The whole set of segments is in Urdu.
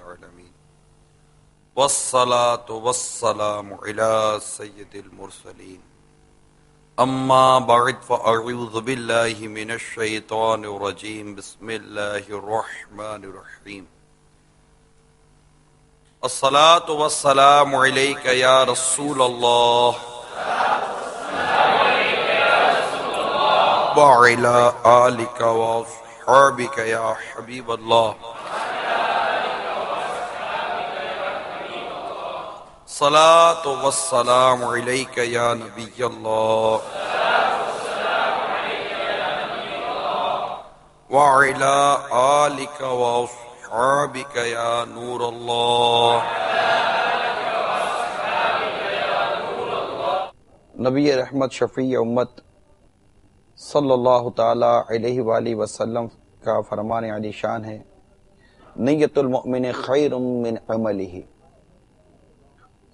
العالمين والصلاة والسلام على سيد المرسلين أما بعد فأعوذ بالله من الشيطان الرجيم بسم الله الرحمن الرحيم الصلاة والسلام عليك يا رسول الله وعلى آلك وأصحابك يا حبيب الله صلاة والسلام عليك يا نبي الله وعلى آلك وأصحابك يا نور الله. نبی رحمت شفیع امت صلی اللہ تعالی علیہ وآلہ وسلم کا فرمان علی شان ہے، نیت المؤمن خیر من عملہ،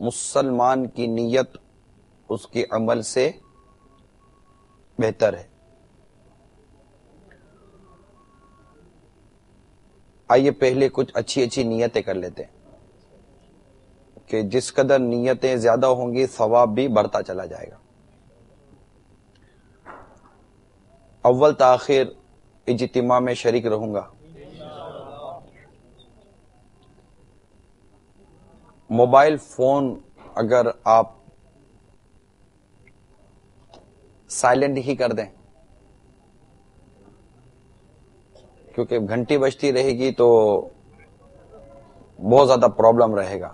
مسلمان کی نیت اس کے عمل سے بہتر ہے. آئیے پہلے کچھ اچھی اچھی نیتیں کر لیتے ہیں کہ جس قدر نیتیں زیادہ ہوں گی ثواب بھی بڑھتا چلا جائے گا. اول تاخیر اجتماع میں شریک رہوں گا. موبائل فون اگر آپ سائلنٹ ہی کر دیں، کیونکہ گھنٹی بجتی رہے گی تو بہت زیادہ پرابلم رہے گا.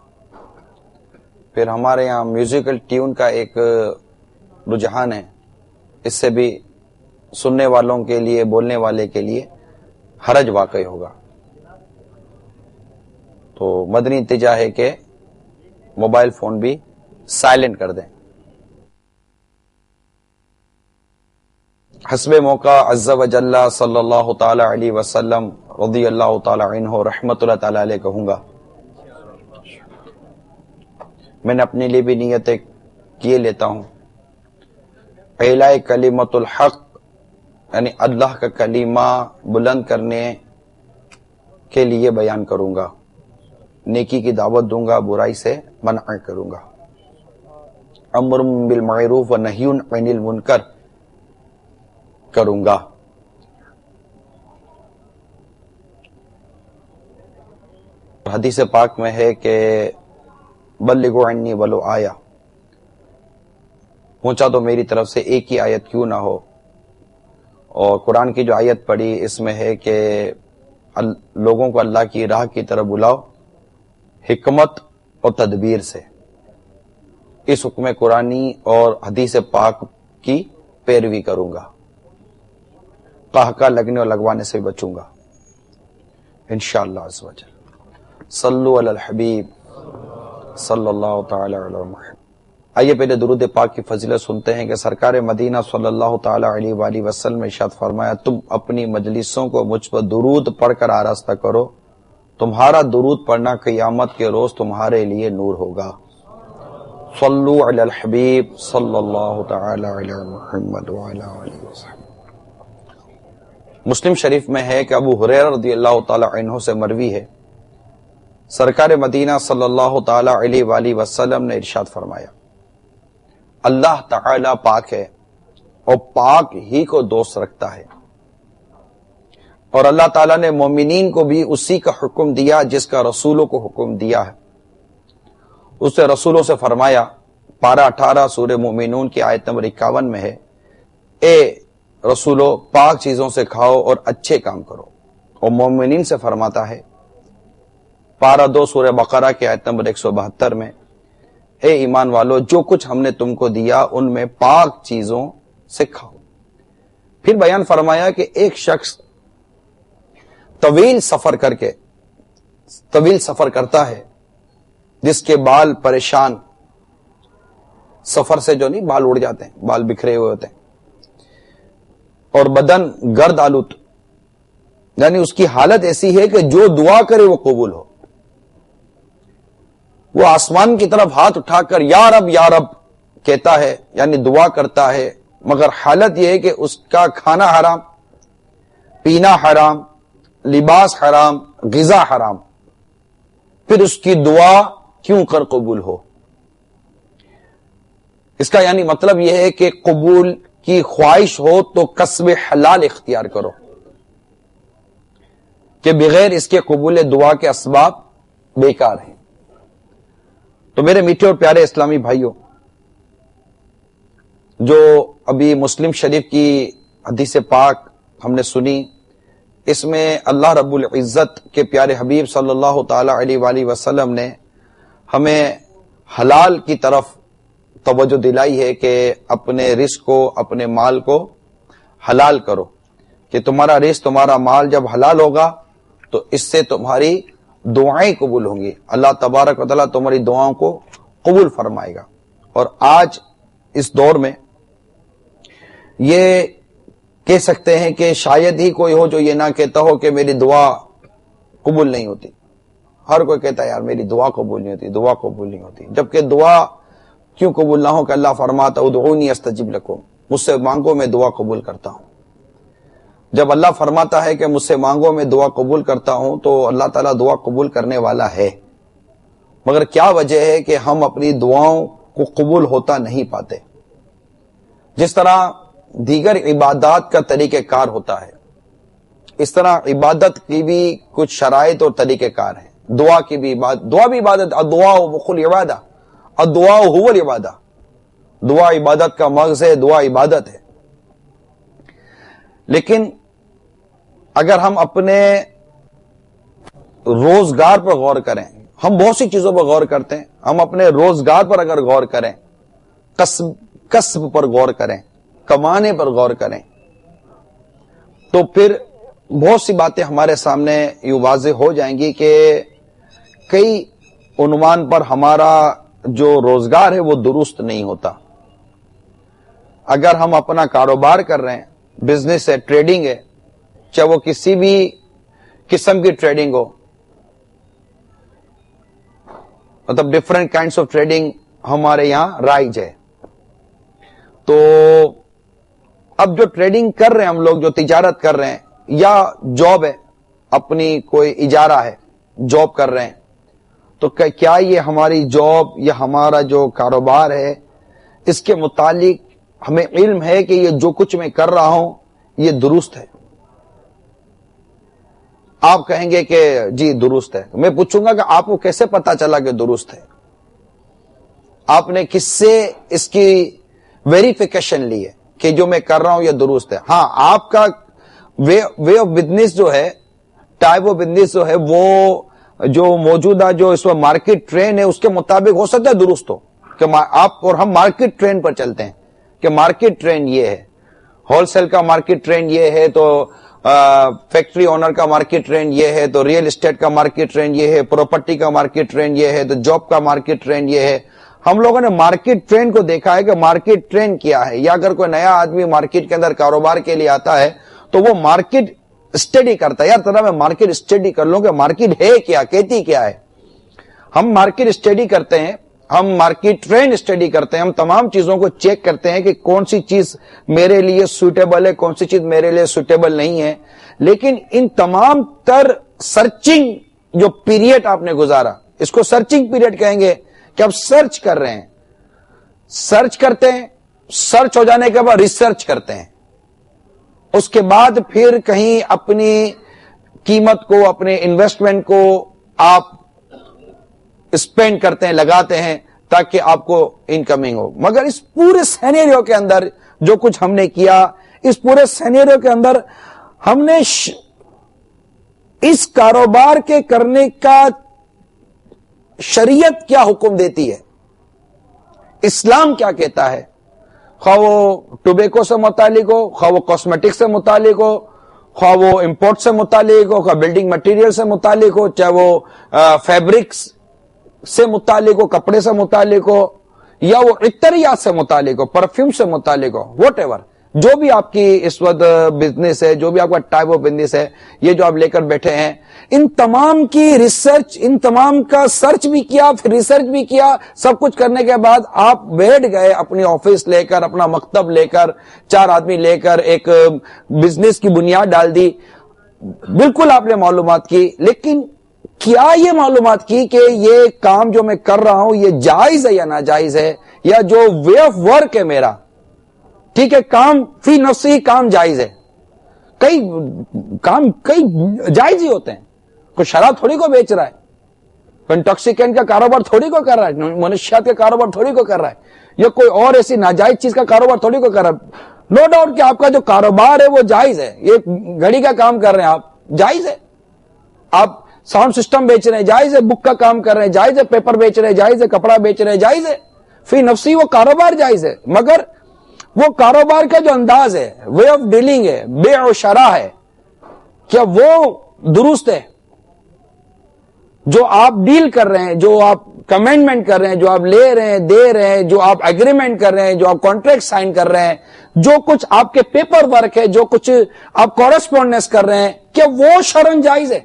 پھر ہمارے یہاں میوزیکل ٹیون کا ایک رجحان ہے، اس سے بھی سننے والوں کے لیے، بولنے والے کے لیے حرج واقع ہوگا. تو مدنی اتجاہ ہے کہ موبائل فون بھی سائلنٹ کر دیں. حسب موقع عز و جل صلی اللہ تعالی علیہ وسلم رضی اللہ تعالی عنہ رحمت اللہ تعالی علیہ کہوں گا. میں نے اپنے لیے بھی نیتیں کیے لیتا ہوں. اعلاء کلمت الحق یعنی اللہ کا کلمہ بلند کرنے کے لیے بیان کروں گا، نیکی کی دعوت دوں گا، برائی سے منع کروں گا، امر بالمعروف و نہی عن المنکر کروں گا. حدیث پاک میں ہے کہ بلغوا عنی ولو آیا، پہنچا تو میری طرف سے ایک ہی آیت کیوں نہ ہو. اور قرآن کی جو آیت پڑھی اس میں ہے کہ لوگوں کو اللہ کی راہ کی طرف بلاؤ حکمت اور تدبیر سے. اس حکم قرآنی اور حدیث پاک کی پیروی کروں گا، قہقہ لگنے اور لگوانے سے بچوں گا انشاءاللہ عز و جل. صلو علی الحبیب صلی اللہ تعالی علی محمد. آئیے پہلے درود پاک کی فضیلت سنتے ہیں کہ سرکار مدینہ صلی اللہ تعالی علیہ وآلہ وسلم نے ارشاد فرمایا، تم اپنی مجلسوں کو مجھ پر درود پڑھ کر آراستہ کرو، تمہارا درود پڑھنا قیامت کے روز تمہارے لیے نور ہوگا. صلو علی الحبیب صلی اللہ تعالی علی محمد وعلی آلہ وسلم. مسلم شریف میں ہے کہ ابو ہریرہ رضی اللہ تعالی عنہ سے مروی ہے، سرکار مدینہ صلی اللہ تعالی علیہ وآلہ وسلم نے ارشاد فرمایا، اللہ تعالی پاک ہے اور پاک ہی کو دوست رکھتا ہے. اور اللہ تعالیٰ نے مومنین کو بھی اسی کا حکم دیا جس کا رسولوں کو حکم دیا ہے. اس سے رسولوں سے فرمایا، پارہ 18 سورہ مومنون کی آیت نمبر 51 میں ہے، اے رسولو پاک چیزوں سے کھاؤ اور اچھے کام کرو. اور مومنین سے فرماتا ہے پارہ 2 سورہ بقرہ کی آیت نمبر 172 میں، اے ایمان والو جو کچھ ہم نے تم کو دیا ان میں پاک چیزوں سے کھاؤ. پھر بیان فرمایا کہ ایک شخص طویل سفر کرتا ہے جس کے بال پریشان، سفر سے جو نہیں بال اڑ جاتے ہیں، بال بکھرے ہوئے ہوتے ہیں، اور بدن گرد آلود، یعنی اس کی حالت ایسی ہے کہ جو دعا کرے وہ قبول ہو. وہ آسمان کی طرف ہاتھ اٹھا کر یا رب کہتا ہے، یعنی دعا کرتا ہے، مگر حالت یہ ہے کہ اس کا کھانا حرام، پینا حرام، لباس حرام، غذا حرام. پھر اس کی دعا کیوں کر قبول ہو. اس کا یعنی مطلب یہ ہے کہ قبول کی خواہش ہو تو کسب حلال اختیار کرو، کہ بغیر اس کے قبول دعا کے اسباب بیکار ہیں. تو میرے میٹھے اور پیارے اسلامی بھائیوں، جو ابھی مسلم شریف کی حدیث پاک ہم نے سنی، اس میں اللہ رب العزت کے پیارے حبیب صلی اللہ تعالی علیہ وآلہ وسلم نے ہمیں حلال کی طرف توجہ دلائی ہے کہ اپنے رزق کو، اپنے مال کو حلال کرو، کہ تمہارا رزق، تمہارا مال جب حلال ہوگا تو اس سے تمہاری دعائیں قبول ہوں گی. اللہ تبارک و تعالیٰ تمہاری دعاؤں کو قبول فرمائے گا. اور آج اس دور میں یہ کہہ سکتے ہیں کہ شاید ہی کوئی ہو جو یہ نہ کہتا ہو کہ میری دعا قبول نہیں ہوتی. ہر کوئی کہتا ہے یار میری دعا قبول نہیں ہوتی، دعا قبول نہیں ہوتی. جبکہ دعا کیوں قبول نہ ہو کہ اللہ فرماتا ادعونی استجب لکم، مجھ سے مانگو میں دعا قبول کرتا ہوں. جب اللہ فرماتا ہے کہ مجھ سے مانگو میں دعا قبول کرتا ہوں تو اللہ تعالیٰ دعا قبول کرنے والا ہے. مگر کیا وجہ ہے کہ ہم اپنی دعاؤں کو قبول ہوتا نہیں پاتے؟ جس طرح دیگر عبادات کا طریقہ کار ہوتا ہے، اس طرح عبادت کی بھی کچھ شرائط اور طریقہ کار ہیں. دعا کی بھی دعا بھی عبادت، الدعاء مخ العبادہ، الدعاء هو العبادہ. دعا عبادت کا مغز ہے، دعا عبادت ہے. لیکن اگر ہم اپنے روزگار پر غور کریں، ہم بہت سی چیزوں پر غور کرتے ہیں، ہم اپنے روزگار پر اگر غور کریں، کسب پر غور کریں، کمانے پر غور کریں، تو پھر بہت سی باتیں ہمارے سامنے یہ واضح ہو جائیں گی کہ کئی عنوان پر ہمارا جو روزگار ہے وہ درست نہیں ہوتا. اگر ہم اپنا کاروبار کر رہے ہیں، بزنس ہے، ٹریڈنگ ہے، چاہے وہ کسی بھی قسم کی ٹریڈنگ ہو، مطلب ڈفرینٹ کائنڈس آف ٹریڈنگ ہمارے یہاں رائج ہے. تو اب جو ٹریڈنگ کر رہے ہیں ہم لوگ، جو تجارت کر رہے ہیں، یا جاب ہے، اپنی کوئی اجارہ ہے، جاب کر رہے ہیں، تو کیا یہ ہماری جاب یا ہمارا جو کاروبار ہے اس کے متعلق ہمیں علم ہے کہ یہ جو کچھ میں کر رہا ہوں یہ درست ہے؟ آپ کہیں گے کہ جی درست ہے. میں پوچھوں گا کہ آپ کو کیسے پتا چلا کہ درست ہے؟ آپ نے کس سے اس کی ویریفیکیشن لی ہے کہ جو میں کر رہا ہوں یہ درست ہے؟ ہاں، آپ کا وے آف بزنس جو ہے، ٹائپ آف بزنس جو ہے، وہ جو موجودہ جو اس وقت مارکیٹ ٹرینڈ ہے اس کے مطابق ہو سکتا ہے درست ہو. کہ آپ اور ہم مارکیٹ ٹرینڈ پر چلتے ہیں کہ مارکیٹ ٹرینڈ یہ ہے، ہول سیل کا مارکیٹ ٹرینڈ یہ ہے، تو فیکٹری اونر کا مارکیٹ ٹرینڈ یہ ہے، تو ریئل اسٹیٹ کا مارکیٹ ٹرینڈ یہ ہے، پراپرٹی کا مارکیٹ ٹرینڈ یہ ہے، تو جاب کا مارکیٹ ٹرینڈ یہ ہے. ہم لوگوں نے مارکیٹ ٹرینڈ کو دیکھا ہے کہ مارکیٹ ٹرینڈ کیا ہے. یا اگر کوئی نیا آدمی مارکیٹ کے اندر کاروبار کے لیے آتا ہے تو وہ مارکیٹ اسٹڈی کرتا ہے. یار طرح میں مارکیٹ اسٹڈی کر لوں کہ مارکیٹ ہے کیا، کہتی کیا ہے. ہم مارکیٹ اسٹڈی کرتے ہیں، ہم مارکیٹ ٹرینڈ اسٹڈی کرتے ہیں، ہم تمام چیزوں کو چیک کرتے ہیں کہ کون سی چیز میرے لیے سوٹیبل ہے، کون سی چیز میرے لیے سوٹیبل نہیں ہے. لیکن ان تمام تر سرچنگ جو پیریڈ آپ نے گزارا، اس کو سرچنگ پیریڈ کہیں گے، کہ آپ سرچ کر رہے ہیں، سرچ کرتے ہیں، سرچ ہو جانے کے بعد ریسرچ کرتے ہیں، اس کے بعد پھر کہیں اپنی قیمت کو، اپنے انویسٹمنٹ کو آپ اسپینڈ کرتے ہیں، لگاتے ہیں تاکہ آپ کو انکمنگ ہو. مگر اس پورے سینیریو کے اندر جو کچھ ہم نے کیا، اس پورے سینیریو کے اندر ہم نے اس کاروبار کے کرنے کا شریعت کیا حکم دیتی ہے، اسلام کیا کہتا ہے، خواہ وہ ٹوبیکو سے متعلق ہو، خواہ وہ کاسمیٹک سے متعلق ہو، خواہ وہ امپورٹ سے متعلق ہو، خواہ بلڈنگ مٹیریل سے متعلق ہو، چاہے وہ فیبرکس سے متعلق ہو، کپڑے سے متعلق ہو، یا وہ عطریات سے متعلق ہو، پرفیوم سے متعلق ہو، واٹ ایور، جو بھی آپ کی اس وقت بزنس ہے، جو بھی آپ کا ٹائپ آف بزنس ہے، یہ جو آپ لے کر بیٹھے ہیں، ان تمام کی ریسرچ، ان تمام کا سرچ بھی کیا، پھر ریسرچ بھی کیا. سب کچھ کرنے کے بعد آپ بیٹھ گئے اپنی آفس لے کر، اپنا مکتب لے کر، 4 آدمی لے کر ایک بزنس کی بنیاد ڈال دی. بالکل آپ نے معلومات کی، لیکن کیا یہ معلومات کی کہ یہ کام جو میں کر رہا ہوں یہ جائز ہے یا ناجائز ہے, یا جو وے آف ورک ہے میرا, ٹھیک ہے, کام فی نفسی کام جائز ہے, کئی کام کئی جائز ہی ہوتے ہیں, کوئی شراب تھوڑی کو بیچ رہا ہے, کوئی انٹاکسیکینٹ کا کاروبار تھوڑی کو کر رہا ہے, منشیات کا کاروبار تھوڑی کو کر رہا ہے, یا کوئی اور ایسی ناجائز چیز کا کاروبار تھوڑی کو کر رہا ہے. نو ڈاؤٹ کہ آپ کا جو کاروبار ہے وہ جائز ہے, یہ گھڑی کا کام کر رہے ہیں آپ, جائز ہے, آپ ساؤنڈ سسٹم بیچ رہے ہیں, جائز ہے, بک کا کام کر رہے ہیں, جائز ہے, پیپر بیچ رہے ہیں, جائز ہے, کپڑا بیچ رہے ہیں, جائز ہے, فی نفسی وہ کاروبار جائز ہے, مگر وہ کاروبار کا جو انداز ہے, وے آف ڈیلنگ ہے, بیع و شرع ہے, کیا وہ درست ہے؟ جو آپ ڈیل کر رہے ہیں, جو آپ کمنٹمنٹ کر رہے ہیں, جو آپ لے رہے ہیں, دے رہے ہیں, جو آپ ایگریمنٹ کر رہے ہیں, جو آپ کانٹریکٹ سائن کر رہے ہیں, جو کچھ آپ کے پیپر ورک ہے, جو کچھ آپ کورسپونڈنس کر رہے ہیں, کیا وہ شرعاً جائز ہے؟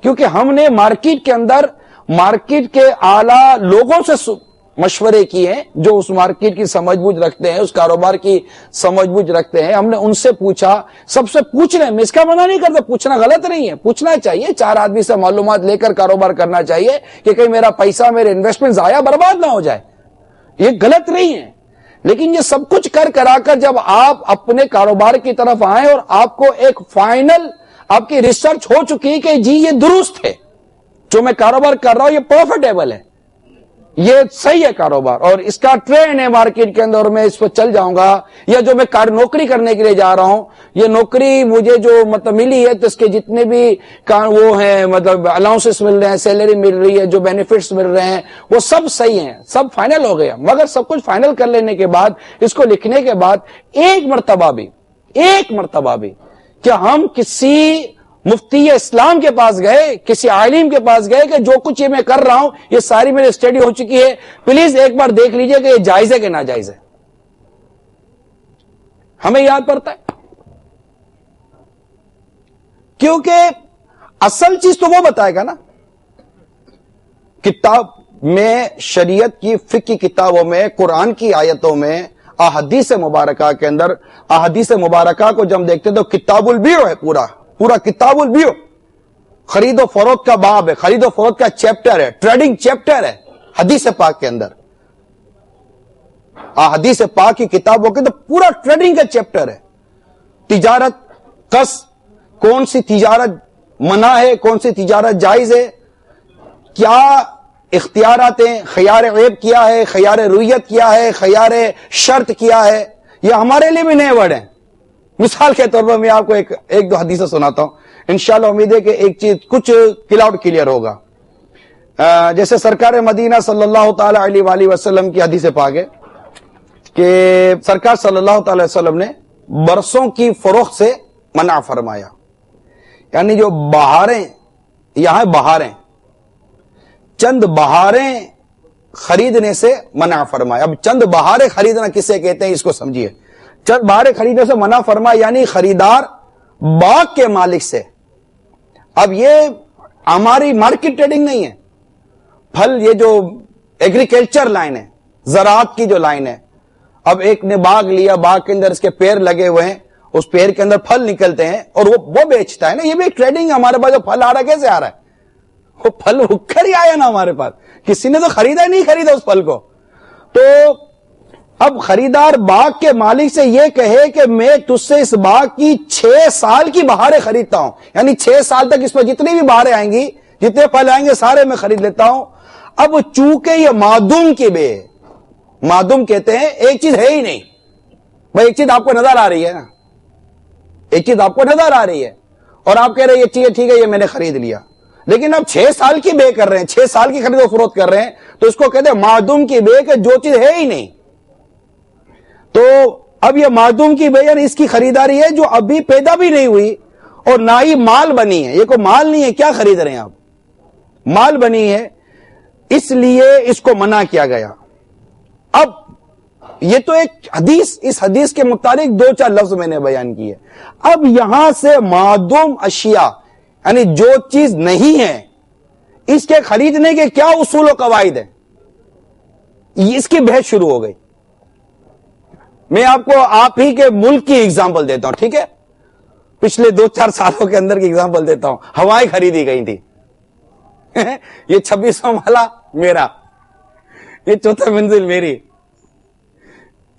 کیونکہ ہم نے مارکیٹ کے اندر مارکیٹ کے اعلیٰ لوگوں سے مشورے کیے ہیں, جو اس مارکیٹ کی سمجھ بوجھ رکھتے ہیں, اس کاروبار کی سمجھ بوجھ رکھتے ہیں. ہم نے ان سے پوچھا, سب سے پوچھ رہے ہیں, میں اس کا منع نہیں کرتا, پوچھنا غلط نہیں ہے, پوچھنا چاہیے, 4 آدمی سے معلومات لے کر کاروبار کرنا چاہیے کہ کہیں میرا پیسہ, میرے انویسٹمنٹ ضائع برباد نہ ہو جائے, یہ غلط نہیں ہے. لیکن یہ سب کچھ کرا کر جب آپ اپنے کاروبار کی طرف آئیں اور آپ کو ایک فائنل آپ کی ریسرچ ہو چکی کہ جی یہ درست ہے, جو میں کاروبار کر رہا ہوں یہ پروفیٹیبل ہے, یہ صحیح ہے کاروبار, اور اس کا ٹرینڈ ہے مارکیٹ کے اندر, میں اس پہ چل جاؤں گا, یا جو میں نوکری کرنے کے لیے جا رہا ہوں, یہ نوکری مجھے جو مطلب ملی ہے تو اس کے جتنے بھی وہ ہیں مطلب الاؤنسز مل رہے ہیں, سیلری مل رہی ہے, جو بینیفٹس مل رہے ہیں, وہ سب صحیح ہیں, سب فائنل ہو گیا. مگر سب کچھ فائنل کر لینے کے بعد, اس کو لکھنے کے بعد, ایک مرتبہ بھی کیا ہم کسی مفتی اسلام کے پاس گئے, کسی عالم کے پاس گئے کہ جو کچھ یہ میں کر رہا ہوں یہ ساری میری اسٹڈی ہو چکی ہے, پلیز ایک بار دیکھ لیجئے کہ یہ جائز ہے کہ ناجائز ہے؟ ہمیں یاد پڑتا ہے, کیونکہ اصل چیز تو وہ بتائے گا نا. کتاب میں, شریعت کی فقہ کی کتابوں میں, قرآن کی آیتوں میں, احادیث مبارکہ کے اندر, احادیث مبارکہ کو جب دیکھتے تو کتاب البیع ہے, پورا کتاب البیع, خرید و فروخت کا باب ہے, خرید و فروخت کا چیپٹر ہے, ٹریڈنگ چیپٹر ہے حدیث پاک کے اندر. حدیث پاک کی کتابوں کے اندر پورا ٹریڈنگ کا چیپٹر ہے. تجارت قصد, کون سی تجارت منع ہے, کون سی تجارت جائز ہے, کیا اختیارات ہیں, خیار عیب کیا ہے, خیار رویت کیا ہے, خیار شرط کیا ہے. یہ ہمارے لیے بھی نئے ورڈ ہیں. مثال کے طور پر میں آپ کو ایک دو حدیثیں سناتا ہوں, انشاءاللہ امید ہے کہ ایک چیز کچھ کلاؤڈ کلیئر ہوگا. جیسے سرکار مدینہ صلی اللہ تعالی علیہ وآلہ وسلم کی حدیث پاک ہے کہ سرکار صلی اللہ تعالی وسلم نے برسوں کی فروخت سے منع فرمایا. یعنی جو بہاریں, یہاں بہاریں, چند بہاریں خریدنے سے منع فرمایا. اب چند بہاریں خریدنا کسے کہتے ہیں اس کو سمجھیے. چند بہاریں خریدنے سے منع فرمایا یعنی خریدار باغ کے مالک سے. اب یہ ہماری مارکیٹ ٹریڈنگ نہیں ہے, پھل, یہ جو ایگریکلچر لائن ہے, زراعت کی جو لائن ہے. اب ایک نے باغ لیا, باغ کے اندر اس کے پیڑ لگے ہوئے ہیں, اس پیڑ کے اندر پھل نکلتے ہیں اور وہ بیچتا ہے نا. یہ بھی ایک ٹریڈنگ. ہمارے پاس جو پھل آ رہا ہے کیسے آ رہا ہے؟ وہ پھل رک کر ہی آیا نا ہمارے پاس, کسی نے تو خریدا نہیں خریدا اس پھل کو. تو اب خریدار باغ کے مالک سے یہ کہے کہ میں تجھ سے اس باغ کی 6 سال کی بہاریں خریدتا ہوں, یعنی 6 سال تک اس پر جتنی بھی بہاریں آئیں گی, جتنے پھل آئیں گے سارے میں خرید لیتا ہوں. اب چونکہ یہ معدوم کی بے, معدوم کہتے ہیں ایک چیز ہے ہی نہیں. بھائی ایک چیز آپ کو نظر آ رہی ہے نا, ایک چیز آپ کو نظر آ رہی ہے اور آپ کہہ رہے ہیں یہ چیز ٹھیک ہے, یہ میں نے خرید لیا, لیکن اب 6 سال کی بے کر رہے ہیں, 6 سال کی خرید و فروخت کر رہے ہیں, تو اس کو کہتے ہیں معدوم کی بے, کہ جو چیز ہے ہی نہیں. تو اب یہ معدوم کی بے یعنی اس کی خریداری ہے جو ابھی پیدا بھی نہیں ہوئی اور نہ ہی مال بنی ہے. یہ کوئی مال نہیں ہے, کیا خرید رہے ہیں آپ؟ مال بنی ہے, اس لیے اس کو منع کیا گیا. اب یہ تو ایک حدیث, اس حدیث کے مطابق 2-4 لفظ میں نے بیان کیے. اب یہاں سے معدوم اشیاء یعنی جو چیز نہیں ہے, اس کے خریدنے کے کیا اصول و قواعد ہیں, اس کی بحث شروع ہو گئی. میں آپ کو آپ ہی کے ملک کی اگزامپل دیتا ہوں, ٹھیک ہے, پچھلے 2-4 سالوں کے اندر کی اگزامپل دیتا ہوں. ہوائیں خریدی گئی تھی, یہ 26واں مالا میرا، یہ 4تھی منزل میری،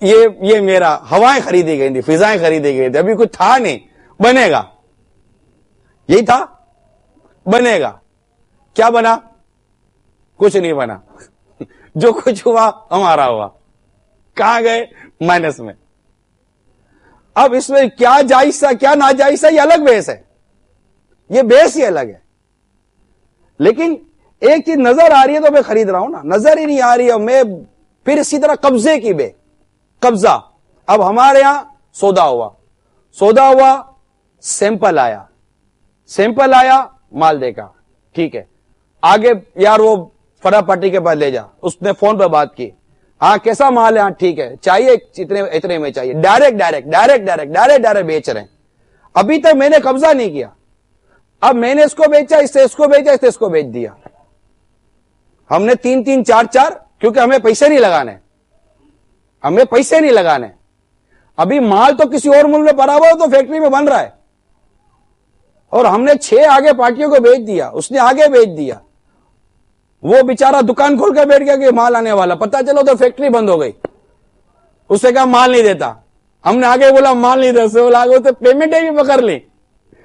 یہ میرا. ہوائیں خریدی گئی تھی، فضائیں خریدی گئی تھی، ابھی کچھ تھا نہیں. بنے گا، یہی تھا، بنے گا. کیا بنا؟ کچھ نہیں بنا. جو کچھ ہوا ہمارا ہوا. کہاں گئے؟ مائنس میں. اب اس میں کیا جائز تھا کیا ناجائز تھا، یہ الگ بحث ہے، یہ بحث ہی الگ ہے. لیکن ایک چیز نظر آ رہی ہے تو میں خرید رہا ہوں نا، نظر ہی نہیں آ رہی ہے میں. پھر اسی طرح قبضے کی قبضہ. اب ہمارے ہاں سودا ہوا، سیمپل آیا، مال دیکھا، ٹھیک ہے. آگے یار وہ فرا پارٹی کے پاس لے جا، اس نے فون پہ بات کی، ہاں کیسا مال ہے، ہاں ٹھیک ہے، چاہیے اتنے میں چاہیے. ڈائریکٹ بیچ رہے ہیں. ابھی تک میں نے قبضہ نہیں کیا. اب میں نے اس کو بیچا، اس سے اس کو بیچا، اس سے اس کو بیچ دیا. ہم نے 3 4 کیونکہ ہمیں پیسے نہیں لگانے. ابھی مال تو کسی اور ملک میں پڑا ہوا تو فیکٹری میں بن رہا ہے، اور ہم نے 6 آگے پارٹیوں کو بیچ دیا، اس نے آگے بیچ دیا. وہ بیچارہ دکان کھول کے بیٹھ گیا کہ مال آنے والا، پتہ چلو تو فیکٹری بند ہو گئی. اس سے کہا مال نہیں دیتا. ہم نے آگے بولا مال نہیں دیتا، تو پیمنٹیں بھی پکڑ لی،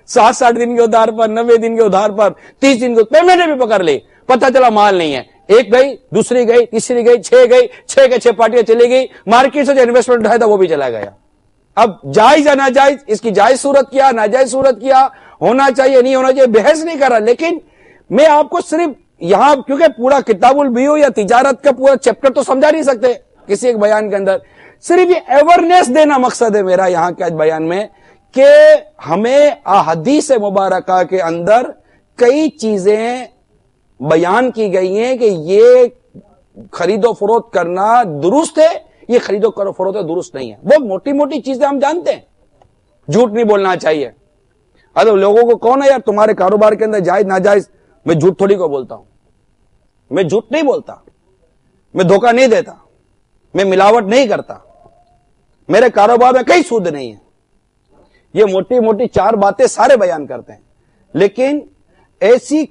60 دن کے ادھار پر، 90 دن کے ادھار پر، 30 دن کے پیمنٹیں بھی پکڑ لی. پتہ چلا مال نہیں ہے. ایک گئی، دوسری گئی، تیسری گئی، 6 گئی، 6 کے 6 پارٹیاں چلی گئی. مارکیٹ سے جو انویسٹمنٹ اٹھایا تھا وہ بھی چلا گیا. اب جائز یا ناجائز، اس کی جائز صورت کیا، ناجائز صورت کیا، ہونا چاہیے نہیں ہونا چاہیے، بحث نہیں کر رہا. لیکن میں آپ کو صرف یہاں، کیونکہ پورا کتاب البیوع یا تجارت کا پورا چیپٹر تو سمجھا نہیں سکتے کسی ایک بیان کے اندر، صرف یہ اویئرنیس دینا مقصد ہے میرا یہاں کے بیان میں، کہ ہمیں احادیث مبارکہ کے اندر کئی چیزیں بیان کی گئی ہیں کہ یہ خرید و فروخت کرنا درست ہے، یہ خرید و فروخت درست نہیں ہے. بہت موٹی موٹی چیزیں ہم جانتے ہیں. جھوٹ نہیں بولنا چاہیے. اب لوگوں کو کون ہے یار تمہارے کاروبار کے اندر جائز ناجائز، میں جھوٹ تھوڑی کو بولتا ہوں، میں جھوٹ نہیں بولتا، میں دھوکہ نہیں دیتا، میں ملاوٹ نہیں کرتا، میرے کاروبار میں کئی سود نہیں ہے. یہ موٹی موٹی 4 باتیں سارے بیان کرتے ہیں. لیکن ایسی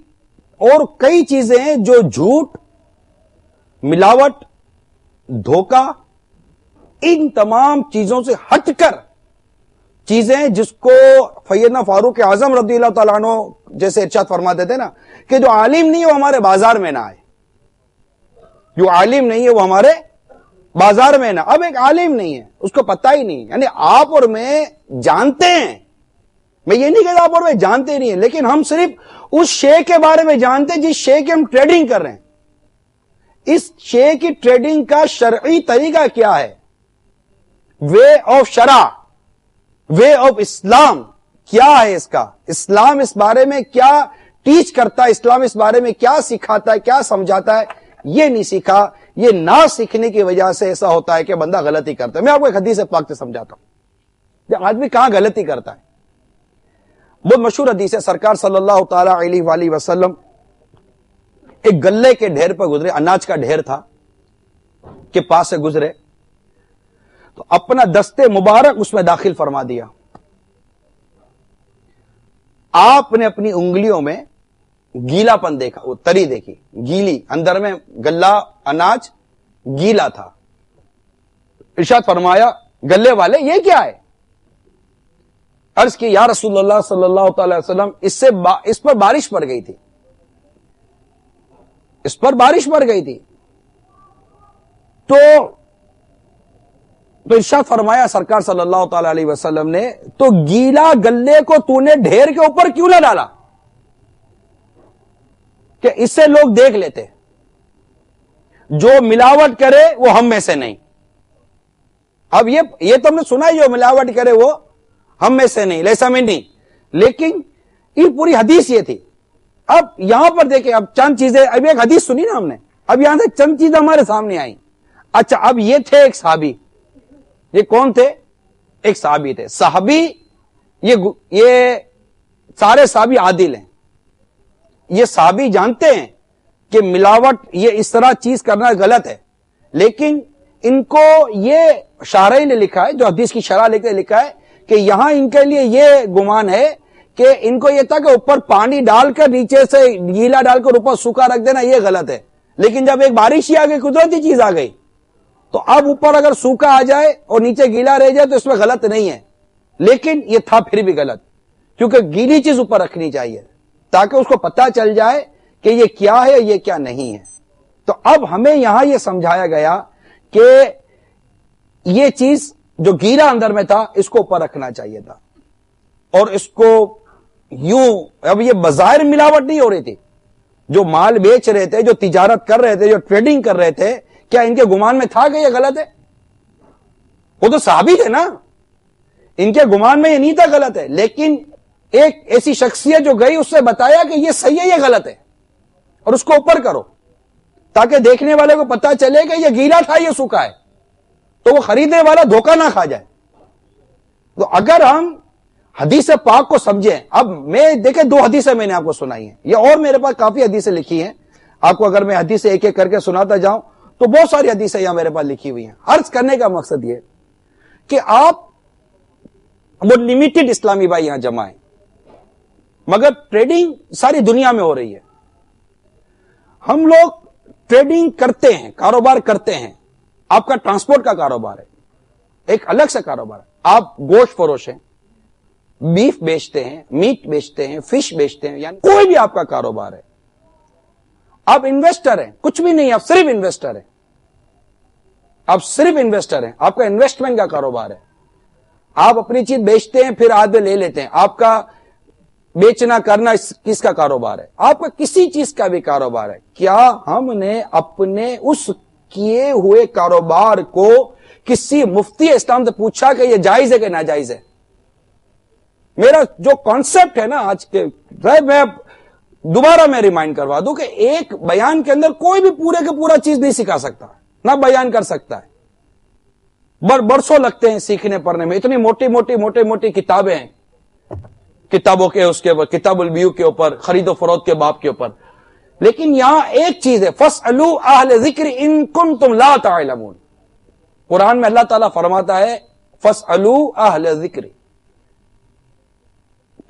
اور کئی چیزیں ہیں جو جھوٹ، ملاوٹ، دھوکہ، ان تمام چیزوں سے ہٹ کر چیزیں جس کو سیدنا فاروق اعظم رضی اللہ تعالیٰ عنہ جیسے ارشاد فرماتے تھے نا کہ جو عالم نہیں ہے وہ ہمارے بازار میں نہ آئے، جو عالم نہیں ہے وہ ہمارے بازار میں نہ. اب ایک عالم نہیں ہے، اس کو پتہ ہی نہیں، یعنی آپ اور میں جانتے ہیں، میں یہ نہیں کہتا آپ اور میں جانتے نہیں ہیں، لیکن ہم صرف اس شے کے بارے میں جانتے ہیں جس شے کی ہم ٹریڈنگ کر رہے ہیں. اس شے کی ٹریڈنگ کا شرعی طریقہ کیا ہے، وے آف شرع، وے آف اسلام کیا ہے اس کا، اسلام اس بارے میں کیا ٹیچ کرتا ہے، اسلام اس بارے میں کیا سکھاتا ہے، کیا سمجھاتا ہے، یہ نہیں سیکھا. یہ نہ سیکھنے کی وجہ سے ایسا ہوتا ہے کہ بندہ غلطی کرتا ہے. میں آپ کو ایک حدیث پاک سے سمجھاتا ہوں آدمی کہاں غلطی کرتا ہے. بہت مشہور حدیث ہے، سرکار صلی اللہ تعالی علیہ وآلہ وسلم ایک گلے کے ڈھیر پر گزرے، اناج کا ڈھیر تھا کے پاس سے گزرے تو اپنا دستے مبارک اس میں داخل فرما دیا. آپ نے اپنی انگلیوں میں گیلا پن دیکھا، وہ تری دیکھی، گیلی، اندر میں گلا اناج گیلا تھا. ارشاد فرمایا گلے والے یہ کیا ہے؟ عرض کی یا رسول اللہ صلی اللہ تعالی وسلم اس پر بارش پڑ گئی تھی، اس پر بارش پڑ گئی تھی. تو ارشاد فرمایا سرکار صلی اللہ تعالی علیہ وسلم نے تو گیلا گلے کو تو نے ڈھیر کے اوپر کیوں نہ ڈالا کہ اس سے لوگ دیکھ لیتے، جو ملاوٹ کرے وہ ہم میں سے نہیں. اب یہ تم نے سنا جو ملاوٹ کرے وہ ہم میں سے نہیں، لیسا میں نہیں. لیکن یہ پوری حدیث یہ تھی. اب یہاں پر دیکھیں، اب چند چیزیں، ابھی ایک حدیث سنی نا ہم نے، اب یہاں سے چند چیزیں ہمارے سامنے آئیں. اچھا اب یہ تھے ایک صحابی، یہ کون تھے؟ ایک صحابی تھے. صحابی یہ سارے صحابی عادل ہیں. یہ صحابی جانتے ہیں کہ ملاوٹ یہ اس طرح چیز کرنا غلط ہے، لیکن ان کو یہ شارحی نے لکھا ہے، جو حدیث کی شرح لکھا ہے کہ یہاں ان کے لیے یہ گمان ہے کہ ان کو یہ تھا کہ اوپر پانی ڈال کر نیچے سے گیلا ڈال کر اوپر سوکھا رکھ دینا یہ غلط ہے، لیکن جب ایک بارش ہی آ گئی، قدرتی چیز آ گئی، تو اب اوپر اگر سوکھا آ جائے اور نیچے گیلا رہ جائے تو اس میں غلط نہیں ہے، لیکن یہ تھا پھر بھی غلط، کیونکہ گیلی چیز اوپر رکھنی چاہیے تاکہ اس کو پتہ چل جائے کہ یہ کیا ہے یہ کیا نہیں ہے۔ تو اب ہمیں یہاں یہ سمجھایا گیا کہ یہ چیز جو گیلا اندر میں تھا اس کو اوپر رکھنا چاہیے تھا، اور اس کو یوں، اب یہ بظاہر ملاوٹ نہیں ہو رہی تھی، جو مال بیچ رہے تھے، جو تجارت کر رہے تھے، جو ٹریڈنگ کر رہے تھے، کیا ان کے گمان میں تھا کہ یہ غلط ہے؟ وہ تو صحابی تھے نا، ان کے گمان میں یہ نہیں تھا غلط ہے، لیکن ایک ایسی شخصیت جو گئی اس سے بتایا کہ یہ صحیح ہے یہ غلط ہے اور اس کو اوپر کرو تاکہ دیکھنے والے کو پتا چلے کہ یہ گیلا تھا یہ سوکھا ہے، تو وہ خریدنے والا دھوکہ نہ کھا جائے۔ تو اگر ہم حدیث پاک کو سمجھیں، اب میں دیکھیں 2 حدیثیں میں نے آپ کو سنائی ہیں، یہ اور میرے پاس کافی حدیثیں لکھی ہیں، آپ کو اگر میں حدیثیں ایک ایک کر کے سناتا جاؤں تو بہت ساری حدیثیں یہاں میرے پاس لکھی ہوئی ہیں۔ عرض کرنے کا مقصد یہ کہ آپ وہ لمیٹڈ اسلامی بھائی یہاں جمع ہیں، مگر ٹریڈنگ ساری دنیا میں ہو رہی ہے۔ ہم لوگ ٹریڈنگ کرتے ہیں، کاروبار کرتے ہیں، آپ کا ٹرانسپورٹ کا کاروبار ہے، ایک الگ سے کاروبار ہے، آپ گوشت فروش ہیں، بیف بیچتے ہیں، میٹ بیچتے ہیں، فش بیچتے ہیں، یعنی کوئی بھی آپ کا کاروبار ہے، آپ انویسٹر ہیں، کچھ بھی نہیں، آپ صرف انویسٹر ہیں، آپ صرف انویسٹر ہیں، آپ کا انویسٹمنٹ کا کاروبار ہے، آپ اپنی چیز بیچتے ہیں پھر آدھے لے لیتے ہیں، آپ کا بیچنا کرنا کس کا کاروبار ہے؟ آپ کا کسی چیز کا بھی کاروبار ہے۔ کیا ہم نے اپنے اس کیے ہوئے کاروبار کو کسی مفتی اسلام سے پوچھا کہ یہ جائز ہے کہ ناجائز ہے؟ میرا جو کانسیپٹ ہے نا آج کے، میں دوبارہ میں ریمائنڈ کروا دوں کہ ایک بیان کے اندر کوئی بھی پورے کے پورا چیز نہیں سکھا سکتا، نہ بیان کر سکتا ہے، برسوں لگتے ہیں سیکھنے پڑھنے میں، اتنی موٹی موٹی کتابیں ہیں، کتابوں کے اس کے اوپر، کتاب البیوع کے اوپر، خرید و فروخت کے باب کے اوپر، لیکن یہاں ایک چیز ہے، فَاسْأَلُوا أَهْلَ ذِكْرِ إِن كُنتُمْ لَا تَعْلَمُونَ۔ قرآن میں اللہ تعالیٰ فرماتا ہے فَاسْأَلُوا أَهْلَ ذِكْرِ،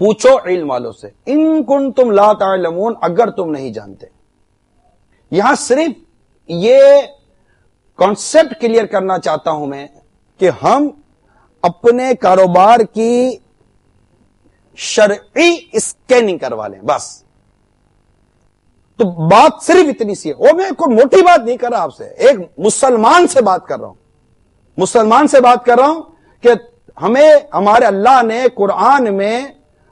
پوچھو علم والوں سے، ان کنتم لا تعلمون، اگر تم نہیں جانتے۔ یہاں صرف یہ کانسیپٹ کلیئر کرنا چاہتا ہوں میں کہ ہم اپنے کاروبار کی شرعی اسکیننگ کروا لیں، بس۔ تو بات صرف اتنی سی ہے، وہ میں کوئی موٹی بات نہیں کر رہا آپ سے، ایک مسلمان سے بات کر رہا ہوں، مسلمان سے بات کر رہا ہوں کہ ہمیں ہمارے اللہ نے قرآن میں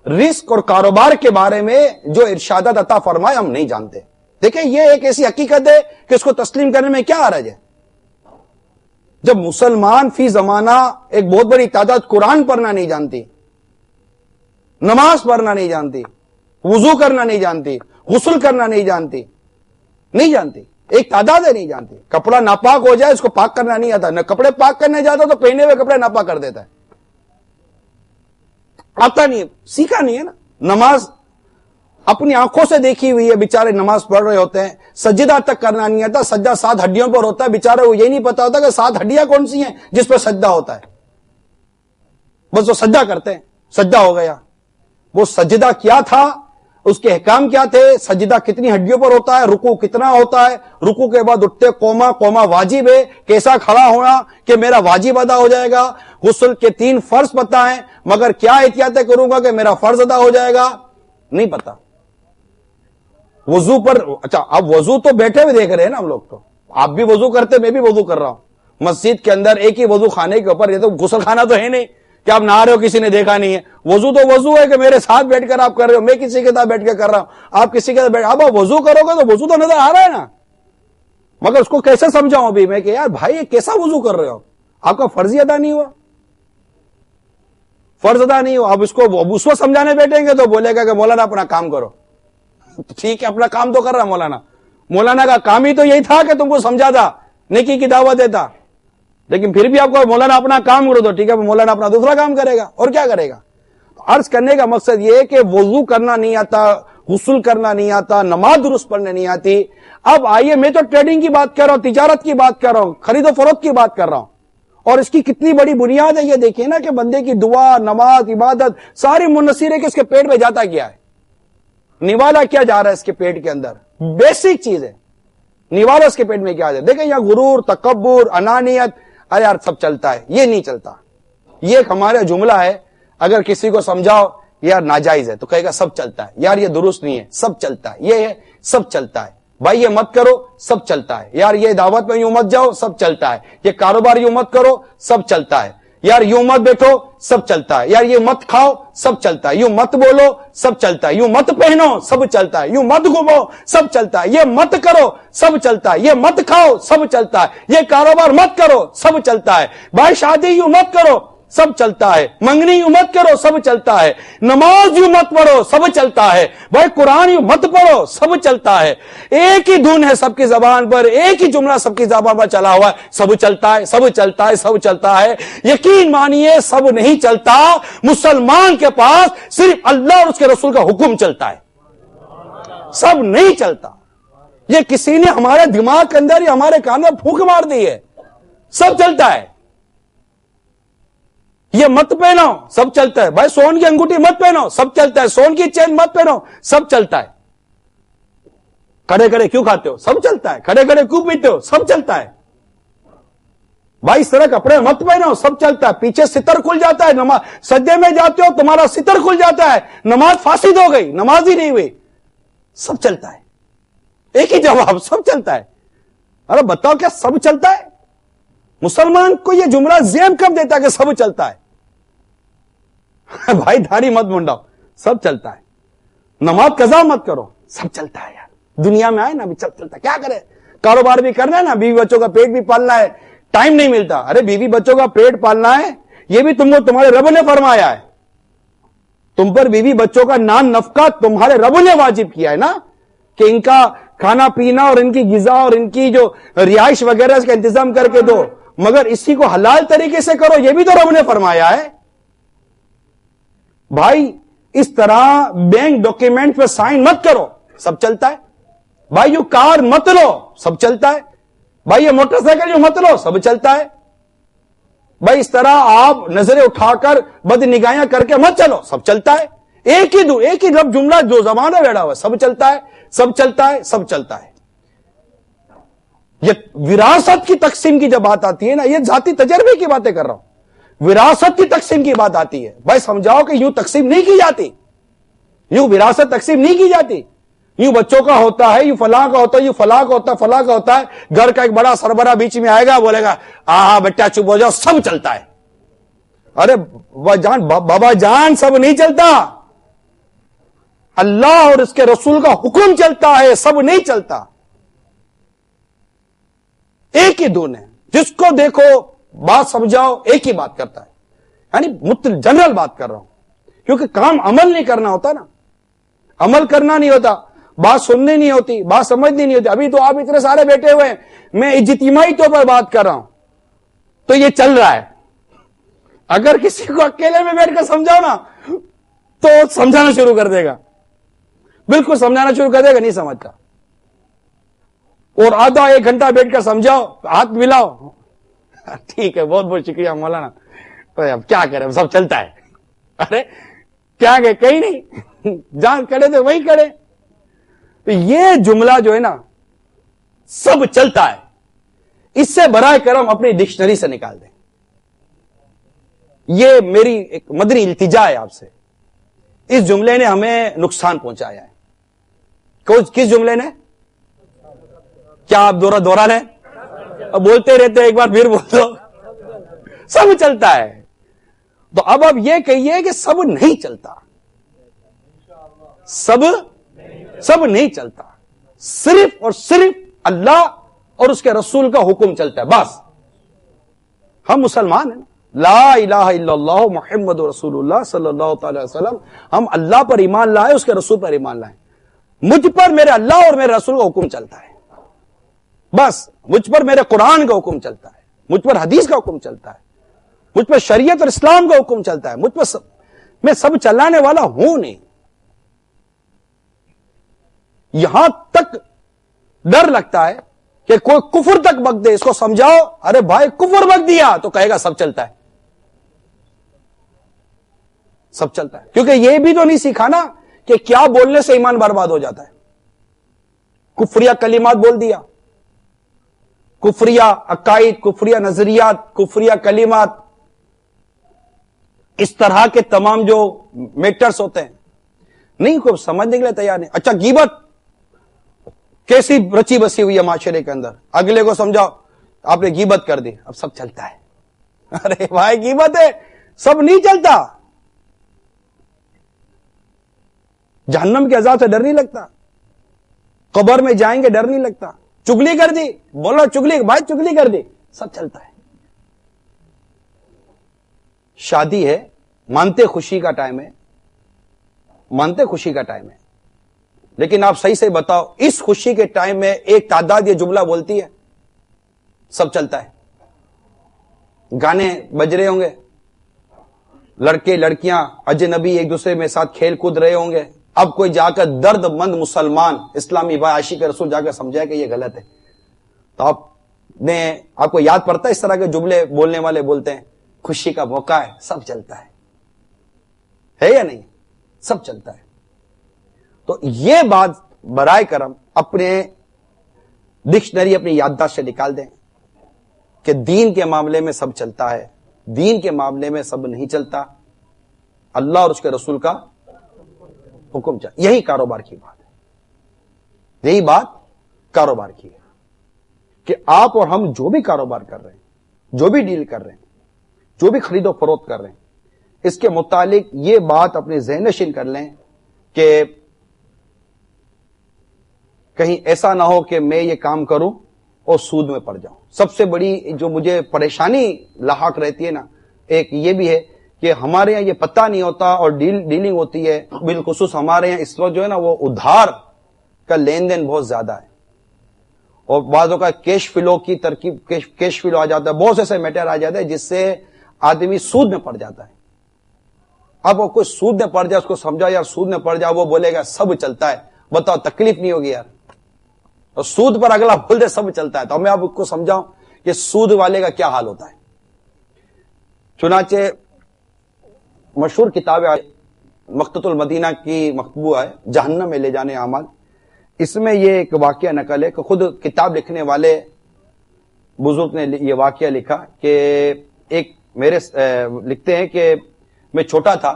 رزق اور کاروبار کے بارے میں جو ارشادات عطا فرمائے ہم نہیں جانتے۔ دیکھیں یہ ایک ایسی حقیقت ہے کہ اس کو تسلیم کرنے میں کیا حرج ہے؟ جب مسلمان فی زمانہ ایک بہت بڑی تعداد قرآن پڑھنا نہیں جانتی، نماز پڑھنا نہیں جانتی، وضو کرنا نہیں جانتی، غسل کرنا نہیں جانتی، ایک تعداد ہے نہیں جانتی، کپڑا ناپاک ہو جائے اس کو پاک کرنا نہیں آتا، نہ کپڑے پاک کرنے جاتا تو پہنے ہوئے کپڑے ناپاک کر دیتا ہے، آتا نہیں ہے، سیکھا نہیں ہے نا۔ نماز اپنی آنکھوں سے دیکھی ہوئی ہے، بیچارے نماز پڑھ رہے ہوتے ہیں، سجدہ تک کرنا نہیں آتا، سجدہ 7 ہڈیوں پر ہوتا ہے، بیچارے وہ یہ نہیں پتا ہوتا کہ 7 ہڈیاں کون سی ہیں جس پر سجدہ ہوتا ہے، بس وہ سجدہ کرتے ہیں، سجدہ ہو گیا۔ وہ سجدہ کیا تھا، اس کے احکام کیا تھے، سجدہ کتنی ہڈیوں پر ہوتا ہے، رکوع کتنا ہوتا ہے، رکوع کے بعد اٹھتے قوما واجب ہے، کیسا کھڑا ہونا کہ میرا واجب ادا ہو جائے گا، غسل کے 3 فرض پتہ ہیں مگر کیا احتیاطیں کروں گا کہ میرا فرض ادا ہو جائے گا، نہیں پتا۔ وضو پر، اچھا اب وضو تو بیٹھے ہوئے دیکھ رہے ہیں نا ہم لوگ، تو آپ بھی وضو کرتے، میں بھی وضو کر رہا ہوں، مسجد کے اندر ایک ہی وضو خانے کے اوپر، یہ تو غسل خانہ تو ہے نہیں کہ آپ نہا رہے ہو کسی نے دیکھا نہیں ہے، وضو تو وضو ہے کہ میرے ساتھ بیٹھ کر آپ کر رہے ہو، میں کسی کے ساتھ بیٹھ کے کر رہا ہوں، آپ کسی کے ساتھ بیٹھ، اب آپ وضو کرو گے تو وضو تو نظر آ رہا ہے نا، مگر اس کو کیسے سمجھاؤں ابھی میں کہ یار بھائی یہ کیسا وضو کر رہے ہو، آپ کا فرض ادا نہیں ہوا، فرض ادا نہیں ہوا۔ اب اس کو سمجھانے بیٹھیں گے تو بولے گا کہ مولانا اپنا کام کرو، ٹھیک ہے اپنا کام تو کر رہا مولانا کا کام ہی تو یہی تھا کہ تم کو سمجھاتا، نیکی کی دعوت دیتا، لیکن پھر بھی آپ کو مولانا اپنا کام کرو تو ٹھیک ہے مولانا اپنا دوسرا کام کرے گا، اور کیا کرے گا۔ عرض کرنے کا مقصد یہ ہے کہ وضو کرنا نہیں آتا، غسل کرنا نہیں آتا، نماز درست پڑھنے نہیں آتی۔ اب آئیے، میں تو ٹریڈنگ کی بات کر رہا ہوں، تجارت کی بات کر رہا ہوں، خرید و فروخت کی بات کر رہا ہوں، اور اس کی کتنی بڑی بنیاد ہے یہ دیکھیں نا کہ بندے کی دعا، نماز، عبادت ساری منحصر ہے کہ اس کے پیٹ میں جاتا کیا ہے، نوالا کیا جا رہا ہے اس کے پیٹ کے اندر، بیسک چیز ہے نوالا اس کے پیٹ میں کیا جائے. دیکھیں یہاں غرور، تکبر، انانیت، ارے یار سب چلتا ہے، یہ نہیں چلتا. یہ ایک ہمارا جملہ ہے، اگر کسی کو سمجھاؤ یار ناجائز ہے تو کہے گا سب چلتا ہے، یار یہ درست نہیں ہے، سب چلتا ہے، یہ ہے سب چلتا ہے، بھائی یہ مت کرو سب چلتا ہے، یار یہ دعوت میں یوں مت جاؤ سب چلتا ہے، یہ کاروبار یوں مت کرو سب چلتا ہے، یار یوں مت بیٹھو سب چلتا ہے، یار یہ مت کھاؤ سب چلتا ہے، یوں مت بولو سب چلتا ہے، یوں مت پہنو سب چلتا ہے، یوں مت گھومو سب چلتا ہے، یہ مت کرو سب چلتا ہے، یہ مت کھاؤ سب چلتا ہے، یہ کاروبار مت کرو سب چلتا ہے، بھائی شادی یوں مت کرو سب چلتا ہے، منگنی یوں مت کرو سب چلتا ہے، نماز یوں مت پڑھو سب چلتا ہے، بھائی قرآن یوں مت پڑھو سب چلتا ہے. ایک ہی دھن ہے سب کی زبان پر، ایک ہی جملہ سب کی زبان پر چلا ہوا ہے، سب چلتا ہے، سب چلتا ہے، سب چلتا ہے. یقین مانیے سب نہیں چلتا. مسلمان کے پاس صرف اللہ اور اس کے رسول کا حکم چلتا ہے، سب نہیں چلتا. یہ کسی نے ہمارے دماغ کے اندر یا ہمارے کان میں پھونک مار دی ہے. سب چلتا ہے، یہ مت پہنو سب چلتا ہے، بھائی سون کی انگوٹھی مت پہنو سب چلتا ہے، سون کی چین مت پہنو سب چلتا ہے. کھڑے کھڑے کیوں کھاتے ہو سب چلتا ہے، کھڑے کھڑے کیوں پیتے ہو سب چلتا ہے، بھائی اس طرح کپڑے مت پہنو سب چلتا ہے. پیچھے ستر کھل جاتا ہے، نماز سجدے میں جاتے ہو تمہارا ستر کھل جاتا ہے، نماز فاسد ہو گئی، نماز ہی نہیں ہوئی، سب چلتا ہے. ایک ہی جواب، سب چلتا ہے. ارے بتاؤ کیا سب چلتا ہے؟ مسلمان کو یہ جملہ ذہن کب دیتا ہے کہ سب چلتا ہے؟ بھائی داڑھی مت منڈاؤ سب چلتا ہے، نماز قضا مت کرو سب چلتا ہے. یار دنیا میں آئے نا ابھی سب چلتا ہے، کیا کرے؟ کاروبار بھی کرنا ہے نا، بیوی بچوں کا پیٹ بھی پالنا ہے، ٹائم نہیں ملتا. ارے بیوی بچوں کا پیٹ پالنا ہے یہ بھی تم کو تمہارے رب نے فرمایا ہے، تم پر بیوی بچوں کا نان نفقہ تمہارے رب نے واجب کیا ہے نا، کہ ان کا کھانا پینا اور ان کی غذا اور ان کی جو رہائش وغیرہ اس کا انتظام کر کے دو، مگر اسی کو حلال طریقے سے کرو، یہ بھی تو رب نے فرمایا ہے. بھائی اس طرح بینک ڈاکیومنٹ پہ سائن مت کرو سب چلتا ہے، بھائی یہ کار مت لو سب چلتا ہے، بھائی یہ موٹر سائیکل جو مت لو سب چلتا ہے، بھائی اس طرح آپ نظریں اٹھا کر بد نگاہیاں کر کے مت چلو سب چلتا ہے. ایک ہی رب جملہ جو زمانہ بیٹھا ہوا ہے سب چلتا ہے، سب چلتا ہے، سب چلتا ہے. یہ وراثت کی تقسیم کی جب بات آتی ہے نا، یہ ذاتی تجربے کی باتیں کر رہا ہوں، وراثت کی تقسیم کی بات آتی ہے، بھائی سمجھاؤ کہ یوں تقسیم نہیں کی جاتی، یوں وراثت تقسیم نہیں کی جاتی. یوں بچوں کا ہوتا ہے، یوں فلاں کا ہوتا ہے، یوں فلاں کا ہوتا ہے، فلاں کا ہوتا ہے. گھر کا ایک بڑا سربراہ بیچ میں آئے گا بولے گا ہاں بیٹا چپ ہو جاؤ سب چلتا ہے. ارے بابا جان سب نہیں چلتا، اللہ اور اس کے رسول کا حکم چلتا ہے، سب نہیں چلتا. ایک ہی دھن ہے، جس کو دیکھو بات سمجھاؤ ایک ہی بات کرتا ہے. یعنی جنرل بات کر رہا ہوں، کیونکہ کام عمل نہیں کرنا ہوتا نا، عمل کرنا نہیں ہوتا، بات سننی نہیں ہوتی، بات سمجھنی نہیں ہوتی. ابھی تو آپ اتنے سارے بیٹھے ہوئے ہیں، میں اجتماعی طور پر بات کر رہا ہوں تو یہ چل رہا ہے. اگر کسی کو اکیلے میں بیٹھ کر سمجھاؤ نا تو سمجھانا شروع کر دے گا، بالکل سمجھانا شروع کر دے گا، نہیں سمجھتا. اور آدھا ایک گھنٹہ بیٹھ کر سمجھاؤ، ہاتھ ملاؤ، ٹھیک ہے بہت بہت شکریہ مولانا، تو اب کیا کریں سب چلتا ہے. ارے کیا کہ کہیں نہیں، جہاں کھڑے تھے وہیں کھڑے. تو یہ جملہ جو ہے نا سب چلتا ہے، اس سے برائے کرم اپنی ڈکشنری سے نکال دیں. یہ میری ایک مدنی التجا ہے آپ سے. اس جملے نے ہمیں نقصان پہنچایا ہے. کس جملے نے؟ کیا آپ دورہ لیں؟ اب بولتے رہتے ایک بار پھر بول دو، سب چلتا ہے. تو اب آپ یہ کہیے کہ سب نہیں چلتا، سب نہیں چلتا، صرف اور صرف اللہ اور اس کے رسول کا حکم چلتا ہے بس. ہم مسلمان ہیں، لا الہ الا اللہ محمد رسول اللہ صلی اللہ تعالی وسلم، ہم اللہ پر ایمان لائے، اس کے رسول پر ایمان لائے. مجھ پر میرے اللہ اور میرے رسول کا حکم چلتا ہے بس، مجھ پر میرے قرآن کا حکم چلتا ہے، مجھ پر حدیث کا حکم چلتا ہے، مجھ پر شریعت اور اسلام کا حکم چلتا ہے، مجھ پر میں سب چلانے والا ہوں نہیں. یہاں تک ڈر لگتا ہے کہ کوئی کفر تک بک دے، اس کو سمجھاؤ، ارے بھائی کفر بک دیا، تو کہے گا سب چلتا ہے، سب چلتا ہے. کیونکہ یہ بھی تو نہیں سیکھا نا کہ کیا بولنے سے ایمان برباد ہو جاتا ہے. کفریہ کلمات بول دیا، کفریہ عقائد، کفریہ نظریات، کفریہ کلمات، اس طرح کے تمام جو میٹرز ہوتے ہیں، نہیں کوئی سمجھنے کے لیے تیار نہیں. اچھا غیبت کیسی رچی بسی ہوئی ہے معاشرے کے اندر، اگلے کو سمجھاؤ آپ نے غیبت کر دی، اب سب چلتا ہے. ارے بھائی غیبت ہے، سب نہیں چلتا. جہنم کے عذاب سے ڈر نہیں لگتا، قبر میں جائیں گے ڈر نہیں لگتا. چگلی کر دی، بولو چگلی، بھائی چگلی کر دی، سب چلتا ہے. شادی ہے، مانتے خوشی کا ٹائم ہے، مانتے خوشی کا ٹائم ہے، لیکن آپ صحیح سے بتاؤ اس خوشی کے ٹائم میں ایک تعداد یہ جملہ بولتی ہے، سب چلتا ہے. گانے بج رہے ہوں گے، لڑکے لڑکیاں اجنبی ایک دوسرے میں ساتھ کھیل کود رہے ہوں گے. اب کوئی جا کر درد مند مسلمان اسلامی بھائی عاشق رسول جا کر سمجھائے کہ یہ غلط ہے، تو آپ کو یاد پڑتا ہے اس طرح کے جملے بولنے والے بولتے ہیں خوشی کا موقع ہے، سب چلتا ہے یا نہیں؟ سب چلتا ہے. تو یہ بات برائے کرم اپنے ڈکشنری، اپنی یادداشت سے نکال دیں کہ دین کے معاملے میں سب چلتا ہے، دین کے معاملے میں سب نہیں چلتا. اللہ اور اس کے رسول کا حکم چاہیے. یہی کاروبار کی بات ہے، یہی بات کاروبار کی ہے کہ آپ اور ہم جو بھی کاروبار کر رہے ہیں، جو بھی ڈیل کر رہے ہیں، جو بھی خرید و فروخت کر رہے ہیں، اس کے متعلق یہ بات اپنے ذہن نشین کر لیں کہ کہیں ایسا نہ ہو کہ میں یہ کام کروں اور سود میں پڑ جاؤں. سب سے بڑی جو مجھے پریشانی لاحق رہتی ہے نا، ایک یہ بھی ہے کہ ہمارے یہاں یہ پتہ نہیں ہوتا اور ڈیلنگ ہوتی ہے، بالخصوص ہمارے یہاں اس وقت جو ہے نا وہ ادھار کا لین دین بہت زیادہ ہے، اور بعضوں کا کیش فلو کی ترکیب، کیش فلو آ جاتا ہے، بہت سے ایسے میٹر آ جاتے ہیں جس سے آدمی سود میں پڑ جاتا ہے. اب وہ کوئی سود میں پڑ جائے، اس کو سمجھا یار سود میں پڑ جائے، وہ بولے گا سب چلتا ہے، بتاؤ تکلیف نہیں ہوگی یار. اور سود پر اگلا بول دے سب چلتا ہے، تو میں آپ کو سمجھاؤں کہ سود والے کا کیا حال ہوتا ہے. چنانچہ مشہور کتاب مقتۃ المدینہ کی مطبوع ہے جہنم میں لے جانے اعمال، اس میں یہ ایک واقعہ نقل ہے کہ خود کتاب لکھنے والے بزرگ نے یہ واقعہ لکھا کہ ایک میرے لکھتے ہیں کہ میں چھوٹا تھا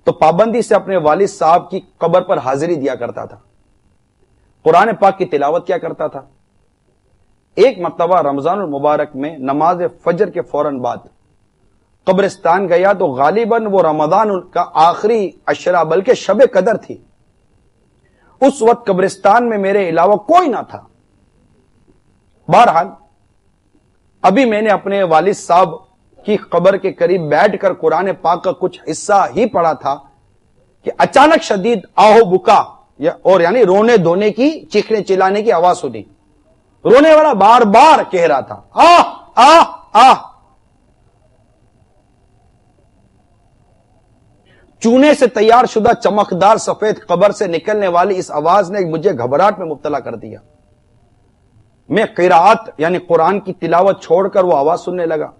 تو پابندی سے اپنے والد صاحب کی قبر پر حاضری دیا کرتا تھا، قرآن پاک کی تلاوت کیا کرتا تھا. ایک مرتبہ رمضان المبارک میں نماز فجر کے فوراً بعد قبرستان گیا تو غالباً وہ رمضان کا آخری عشرہ بلکہ شب قدر تھی. اس وقت قبرستان میں میرے علاوہ کوئی نہ تھا. بہرحال ابھی میں نے اپنے والد صاحب کی قبر کے قریب بیٹھ کر قرآن پاک کا کچھ حصہ ہی پڑھا تھا کہ اچانک شدید آہو بکا اور یعنی رونے دھونے کی، چیخنے چلانے کی آواز سنی. رونے والا بار بار کہہ رہا تھا آہ آہ آہ. چونے سے تیار شدہ چمکدار سفید قبر سے نکلنے والی اس آواز نے مجھے گھبراہٹ میں مبتلا کر دیا. میں قرات یعنی قرآن کی تلاوت چھوڑ کر وہ آواز سننے لگا.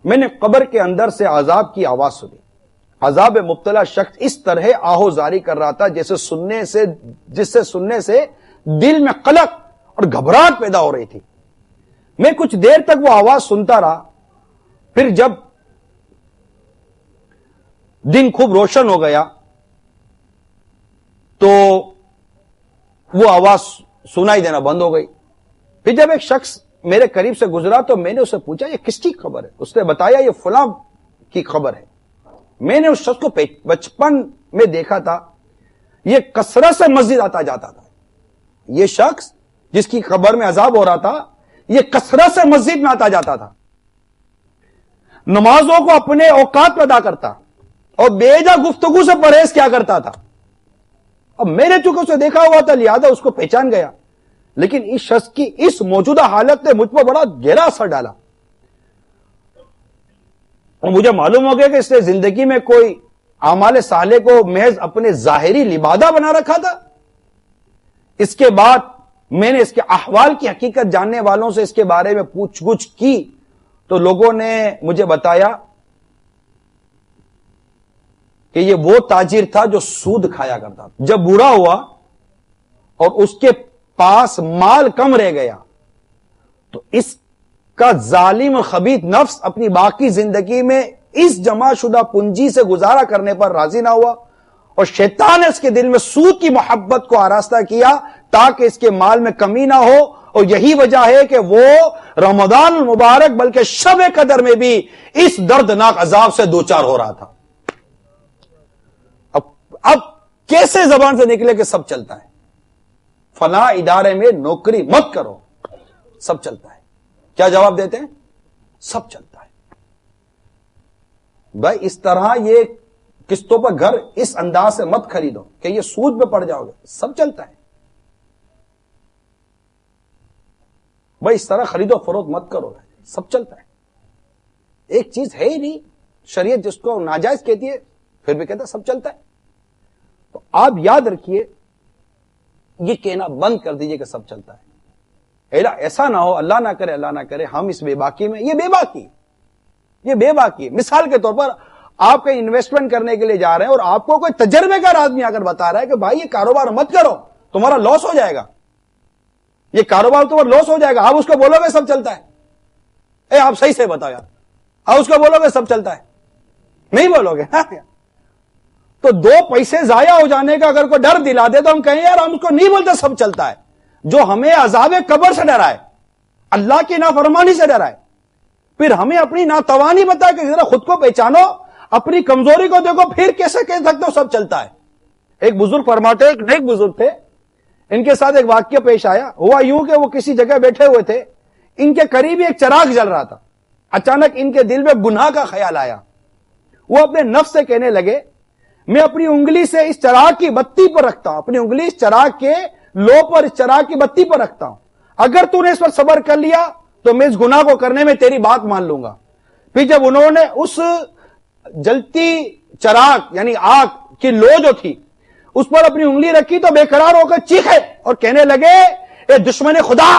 میں نے قبر کے اندر سے عذاب کی آواز سنی. عذاب مبتلا شخص اس طرح آہو زاری کر رہا تھا جس سے سننے سے دل میں قلق اور گھبراہٹ پیدا ہو رہی تھی. میں کچھ دیر تک وہ آواز سنتا رہا. پھر جب دن خوب روشن ہو گیا تو وہ آواز سنائی دینا بند ہو گئی. پھر جب ایک شخص میرے قریب سے گزرا تو میں نے اسے پوچھا یہ کس کی خبر ہے؟ اس نے بتایا یہ فلاں کی خبر ہے. میں نے اس شخص کو بچپن میں دیکھا تھا، یہ کثرت سے مسجد آتا جاتا تھا. یہ شخص جس کی خبر میں عذاب ہو رہا تھا یہ کثرت سے مسجد میں آتا جاتا تھا، نمازوں کو اپنے اوقات میں ادا کرتا اور بیجا گفتگو سے پرہیز کیا کرتا تھا. اب میرے چونکہ اسے دیکھا ہوا تھا لہذا اس کو پہچان گیا، لیکن اس شخص کی اس موجودہ حالت نے مجھ پر بڑا گہرا اثر ڈالا اور مجھے معلوم ہو گیا کہ اس نے زندگی میں کوئی اعمال صالح کو محض اپنے ظاہری لبادہ بنا رکھا تھا. اس کے بعد میں نے اس کے احوال کی حقیقت جاننے والوں سے اس کے بارے میں پوچھ گچھ کی تو لوگوں نے مجھے بتایا کہ یہ وہ تاجر تھا جو سود کھایا کرتا تھا. جب بوڑھا ہوا اور اس کے پاس مال کم رہ گیا تو اس کا ظالم خبیث نفس اپنی باقی زندگی میں اس جمع شدہ پونجی سے گزارا کرنے پر راضی نہ ہوا اور شیطان نے اس کے دل میں سود کی محبت کو آراستہ کیا تاکہ اس کے مال میں کمی نہ ہو. اور یہی وجہ ہے کہ وہ رمضان المبارک بلکہ شب قدر میں بھی اس دردناک عذاب سے دوچار ہو رہا تھا. اب کیسے زبان سے نکلے کہ سب چلتا ہے؟ فلاں ادارے میں نوکری مت کرو، سب چلتا ہے. کیا جواب دیتے ہیں؟ سب چلتا ہے. بھائی اس طرح یہ قسطوں پر گھر اس انداز سے مت خریدو کہ یہ سود پہ پڑ جاؤ گے. سب چلتا ہے. بھائی اس طرح خریدو فروخت مت کرو، سب چلتا ہے. ایک چیز ہے ہی نہیں شریعت جس کو ناجائز کہتی ہے پھر بھی کہتا ہے سب چلتا ہے. تو آپ یاد رکھیے، یہ کہنا بند کر دیجئے کہ سب چلتا ہے. ایسا نہ ہو، اللہ نہ کرے اللہ نہ کرے، ہم اس بے باکی میں، یہ بے باکی. مثال کے طور پر آپ کہیں انویسٹمنٹ کرنے کے لیے جا رہے ہیں اور آپ کو کوئی تجربے کار آدمی آ کر بتا رہا ہے کہ بھائی یہ کاروبار مت کرو، تمہارا لاس ہو جائے گا، یہ کاروبار تمہارا لاس ہو جائے گا. آپ اس کو بولو گے سب چلتا ہے؟ آپ صحیح سے بتاؤ یار، آپ اس کو بولو گے سب چلتا ہے؟ نہیں بولو گے. تو دو پیسے ضائع ہو جانے کا اگر کوئی ڈر دلا دے تو ہم کہیں یار ہم اس کو نہیں بولتے سب چلتا ہے. جو ہمیں عذاب قبر سے ڈرائے، اللہ کی نافرمانی سے ڈرائے، پھر ہمیں اپنی ناتوانی بتا کہ ذرا خود کو پہچانو، اپنی کمزوری کو دیکھو، پھر کیسے کہہ سکتے ہو سب چلتا ہے؟ ایک بزرگ فرماتے، ایک نیک بزرگ تھے، ان کے ساتھ ایک واقعہ پیش آیا. ہوا یوں کہ وہ کسی جگہ بیٹھے ہوئے تھے، ان کے قریب ایک چراغ جل رہا تھا. اچانک ان کے دل میں گناہ کا خیال آیا. وہ اپنے نفس سے کہنے لگے میں اپنی انگلی سے اس چراغ کی بتی پر رکھتا ہوں، اپنی انگلی اس چراغ کے لو پر، اس چراغ کی بتی پر رکھتا ہوں، اگر تو نے اس پر صبر کر لیا تو میں اس گناہ کو کرنے میں تیری بات مان لوں گا. پھر جب انہوں نے اس جلتی چراغ یعنی آگ کی لو جو تھی اس پر اپنی انگلی رکھی تو بے قرار ہو کر چیخے اور کہنے لگے اے دشمن خدا،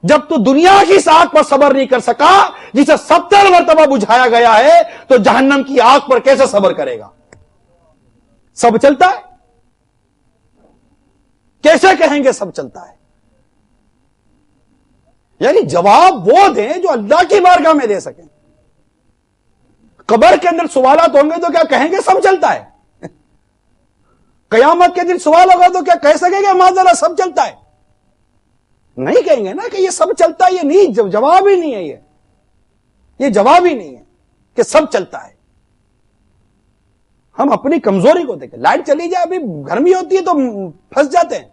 جب تو دنیا کی اس آگ پر صبر نہیں کر سکا جسے 70 مرتبہ بجھایا گیا ہے تو جہنم کی آگ پر کیسے صبر کرے گا؟ سب چلتا ہے. کیسے کہیں گے سب چلتا ہے؟ یعنی جواب وہ دیں جو اللہ کی بارگاہ میں دے سکیں. قبر کے اندر سوالات ہوں گے تو کیا کہیں گے سب چلتا ہے؟ قیامت کے دن سوال ہوگا تو کیا کہہ سکیں گے معذرا سب چلتا ہے؟ نہیں کہیں گے نا کہ یہ سب چلتا ہے. یہ نہیں، جواب ہی نہیں ہے. یہ جواب ہی نہیں ہے کہ سب چلتا ہے. ہم اپنی کمزوری کو دیکھیں. لائٹ چلی جائے، ابھی گرمی ہوتی ہے تو پھنس جاتے ہیں.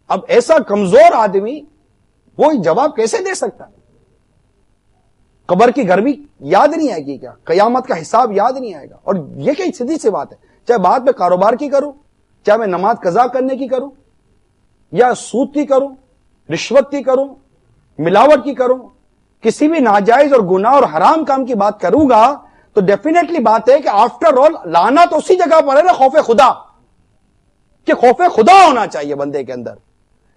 اب ایسا کمزور آدمی وہ جواب کیسے دے سکتا ہے؟ قبر کی گرمی یاد نہیں آئے گی کیا؟ قیامت کا حساب یاد نہیں آئے گا؟ اور یہ کہ سیدھی سی بات ہے، چاہے بات میں کاروبار کی کروں، چاہے میں نماز قضا کرنے کی کروں، یا سود کی کروں، رشوت کی کروں، ملاوٹ کی کروں، کسی بھی ناجائز اور گناہ اور حرام کام کی بات کروں گا تو ڈیفینیٹلی بات ہے کہ آفٹر آل لانا تو اسی جگہ پر ہے نا، خوف خدا. کہ خوف خدا ہونا چاہیے بندے کے اندر.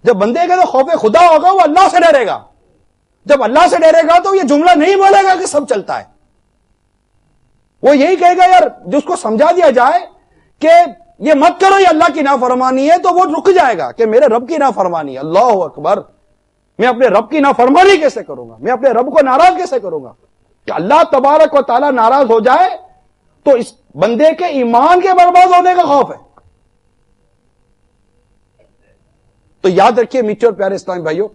جب بندے کے اندر خوف خدا ہوگا وہ اللہ سے ڈرے گا. جب اللہ سے ڈرے گا تو یہ جملہ نہیں بولے گا کہ سب چلتا ہے. وہ یہی کہے گا یار جس کو سمجھا دیا جائے کہ یہ مت کرو یہ اللہ کی نافرمانی ہے تو وہ رک جائے گا کہ میرے رب کی نافرمانی ہے. اللہ اکبر، میں اپنے رب کی نافرمانی کیسے کروں گا؟ میں اپنے رب کو ناراض کیسے کروں گا؟ کہ اللہ تبارک و تعالی ناراض ہو جائے تو اس بندے کے ایمان کے برباد ہونے کا خوف ہے. تو یاد رکھیے میٹھے اور پیارے اسلامی بھائیوں،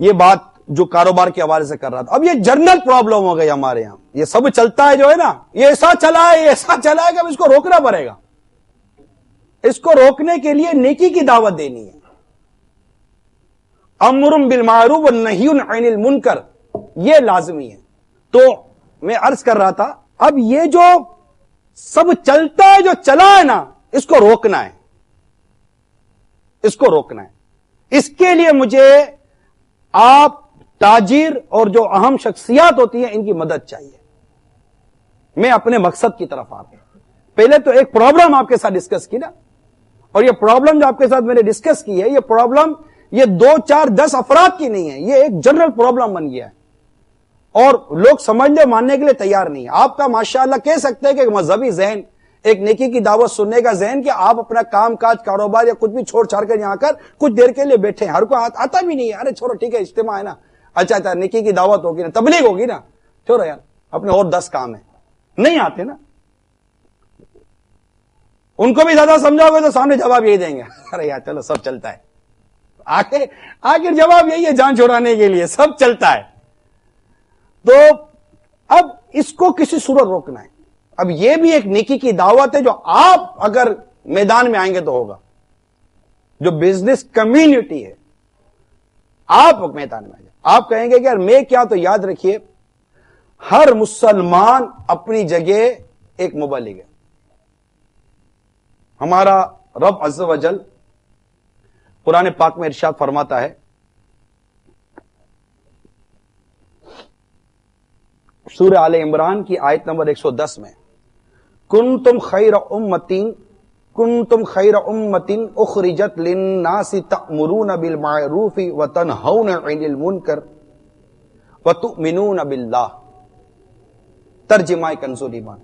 یہ بات جو کاروبار کے حوالے سے کر رہا تھا، اب یہ جنرل پرابلم ہو گئی ہمارے یہاں. یہ سب چلتا ہے جو ہے نا، یہ ایسا چلا ہے، یہ ایسا چلا ہے کہ اب اس کو روکنا پڑے گا. اس کو روکنے کے لیے نیکی کی دعوت دینی ہے. امر بالمعروف والنہی عن المنکر، یہ لازمی ہے. تو میں عرض کر رہا تھا اب یہ جو سب چلتا ہے، جو چلا ہے نا، اس کو روکنا ہے. اس کو روکنا ہے. اس کے لیے مجھے آپ تاجر اور جو اہم شخصیات ہوتی ہیں ان کی مدد چاہیے. میں اپنے مقصد کی طرف آتا ہوں. پہلے تو ایک پرابلم آپ کے ساتھ ڈسکس کی نا. اور یہ پرابلم جو آپ کے ساتھ میں نے ڈسکس کی ہے، یہ پرابلم یہ 2 4 10 افراد کی نہیں ہے، یہ ایک جنرل پرابلم بن گیا ہے اور لوگ سمجھنے ماننے کے لیے تیار نہیں ہے. آپ کا ماشاءاللہ کہہ سکتے ہیں کہ ایک مذہبی ذہن، ایک نیکی کی دعوت سننے کا ذہن کہ آپ اپنا کام کاج کاروبار یا کچھ بھی چھوڑ چھاڑ کر یہاں کر کچھ دیر کے لیے بیٹھے ہیں. ہر کو آتا بھی نہیں ہے، ارے چھوڑو ٹھیک ہے اجتماع ہے نا، اچھا نیکی کی دعوت ہوگی نا، تبلیغ ہوگی نا، چھوڑو یار اپنے اور 10 کام ہیں. نہیں آتے نا، ان کو بھی زیادہ سمجھاؤ گے تو سامنے جواب یہی دیں گے، ارے یار چلو سب چلتا ہے. آخر جواب یہی ہے جان چھڑانے کے لیے، سب چلتا ہے. تو اب اس کو کسی صورت روکنا ہے. اب یہ بھی ایک نیکی کی دعوت ہے جو آپ اگر میدان میں آئیں گے تو ہوگا. جو بزنس کمیونٹی ہے، آپ میدان میں آئیں گے، آپ کہیں گے کہ یار میں کیا، تو یاد رکھیے ہر مسلمان اپنی جگہ ایک مبلغ ہے. ہمارا رب عز و جل قرآن پاک میں ارشاد فرماتا ہے، سورہ آل عمران کی آیت نمبر 110 میں، کنتم خیر امۃ اخرجت للناس تأمرون بالمعروف وتنہون عن المنکر وتؤمنون باللہ. ترجمہ کنز الایمان،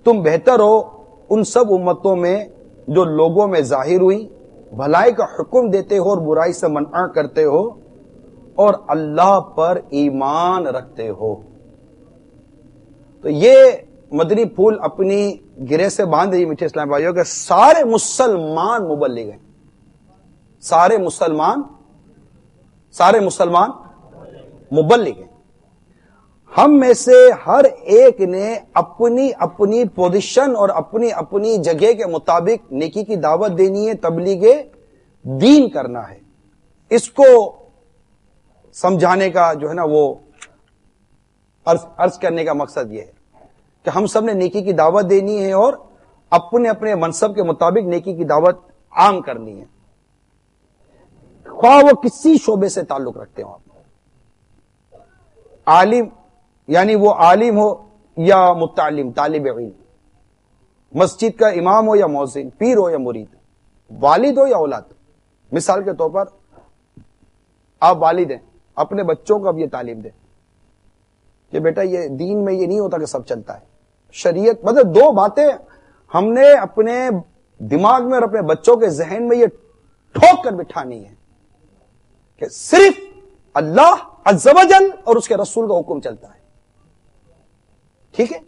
تم بہتر ہو ان سب امتوں میں جو لوگوں میں ظاہر ہوئی، بھلائی کا حکم دیتے ہو اور برائی سے منع کرتے ہو اور اللہ پر ایمان رکھتے ہو. تو یہ مدنی پھول اپنی گرے سے باندھ دیجیے میٹھے اسلام بھائیوں کہ سارے مسلمان مبلغ ہیں، سارے مسلمان مبلغ ہیں. ہم میں سے ہر ایک نے اپنی اپنی پوزیشن اور اپنی اپنی جگہ کے مطابق نیکی کی دعوت دینی ہے، تبلیغ دین کرنا ہے. اس کو سمجھانے کا جو ہے نا وہ عرض کرنے کا مقصد یہ ہے کہ ہم سب نے نیکی کی دعوت دینی ہے اور اپنے اپنے منصب کے مطابق نیکی کی دعوت عام کرنی ہے، خواہ وہ کسی شعبے سے تعلق رکھتے ہوں. عالم یعنی وہ عالم ہو یا متعلم طالب علم، مسجد کا امام ہو یا مؤذن، پیر ہو یا مرید، والد ہو یا اولاد. مثال کے طور پر آپ والد ہیں، اپنے بچوں کو اب یہ تعلیم دیں کہ بیٹا یہ دین میں یہ نہیں ہوتا کہ سب چلتا ہے. شریعت مطلب 2 باتیں ہم نے اپنے دماغ میں اور اپنے بچوں کے ذہن میں یہ ٹھوک کر بٹھانی ہے کہ صرف اللہ عز و جل اور اس کے رسول کا حکم چلتا ہے. ٹھیک ہے؟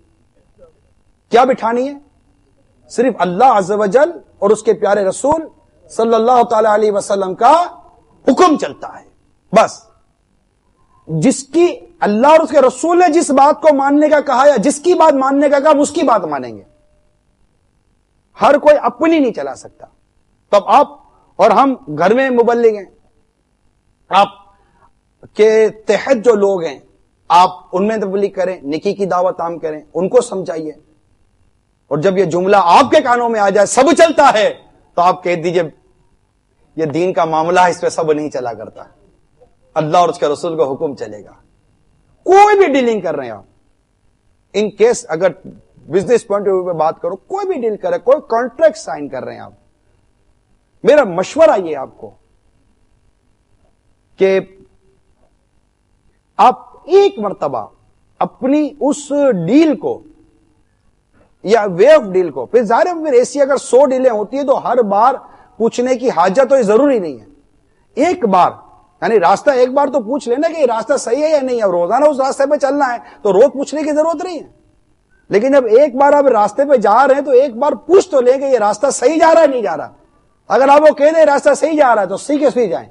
کیا بٹھانی ہے؟ صرف اللہ عز و جل اور اس کے پیارے رسول صلی اللہ تعالی علیہ وسلم کا حکم چلتا ہے. بس جس کی اللہ اور اس کے رسول نے جس بات کو ماننے کا کہا یا جس کی بات ماننے کا کہا ہم اس کی بات مانیں گے. ہر کوئی اپنی نہیں چلا سکتا. تب آپ اور ہم گھر میں مبلغ ہیں، آپ کے تحت جو لوگ ہیں آپ ان میں تبلیغ کریں، نیکی کی دعوت عام کریں، ان کو سمجھائیے. اور جب یہ جملہ آپ کے کانوں میں آ جائے سب چلتا ہے تو آپ کہہ دیجئے یہ دین کا معاملہ ہے، اس پہ سب نہیں چلا کرتا، اللہ اور اس کے رسول کا حکم چلے گا. کوئی بھی ڈیلنگ کر رہے ہیں آپ، ان کیس اگر بزنس پوائنٹ آف ویو پہ بات کرو، کوئی بھی ڈیل کرے، کوئی کانٹریکٹ سائن کر رہے ہیں آپ، میرا مشورہ یہ آپ کو کہ آپ ایک مرتبہ اپنی اس ڈیل کو یا وے آف ڈیل کو، پھر ظاہر ہے پھر ایسی اگر 100 ڈیلیں ہوتی ہیں تو ہر بار پوچھنے کی حاجت تو یہ ضروری نہیں ہے. ایک بار یعنی راستہ ایک بار تو پوچھ لینا کہ یہ راستہ صحیح ہے یا نہیں ہے. روزانہ اس راستے پہ چلنا ہے تو روز پوچھنے کی ضرورت نہیں ہے، لیکن جب ایک بار آپ راستے پہ جا رہے ہیں تو ایک بار پوچھ تو لیں کہ یہ راستہ صحیح جا رہا ہے نہیں جا رہا. اگر آپ کو کہہ دیں راستہ صحیح جا رہا ہے تو سیکھ جائیں.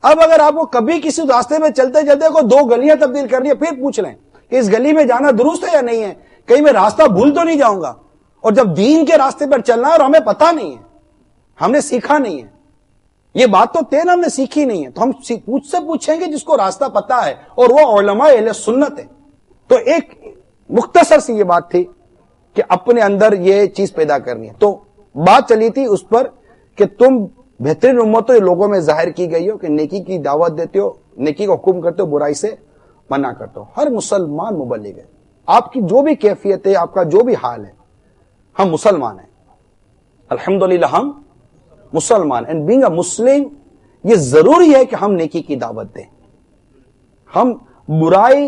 اب اگر آپ کو کبھی کسی راستے میں چلتے چلتے کو 2 گلیاں تبدیل کرنی ہے، پھر پوچھ لیں کہ اس گلی میں جانا درست ہے یا نہیں ہے، کہیں میں راستہ بھول تو نہیں جاؤں گا. اور جب دین کے راستے پر چلنا ہے اور ہمیں پتا نہیں ہے، ہم نے سیکھا نہیں ہے، یہ بات تو ہم نے سیکھی نہیں ہے، تو ہم پوچھ سے پوچھیں گے جس کو راستہ پتا ہے اور وہ علماء اہل سنت ہے. تو ایک مختصر سی یہ بات تھی کہ اپنے اندر یہ چیز پیدا کرنی ہے. تو بات چلی تھی اس پر کہ تم بہترین امت ہو، لوگوں میں ظاہر کی گئی ہو کہ نیکی کی دعوت دیتے ہو، نیکی کا حکم کرتے ہو، برائی سے منع کرتے ہو. ہر مسلمان مبلغ ہے، آپ کی جو بھی کیفیت ہے، آپ کا جو بھی حال ہے، ہم مسلمان ہیں. الحمدللہ ہم مسلمان، اینڈ بینگ اے مسلم یہ ضروری ہے کہ ہم نیکی کی دعوت دیں. ہم برائی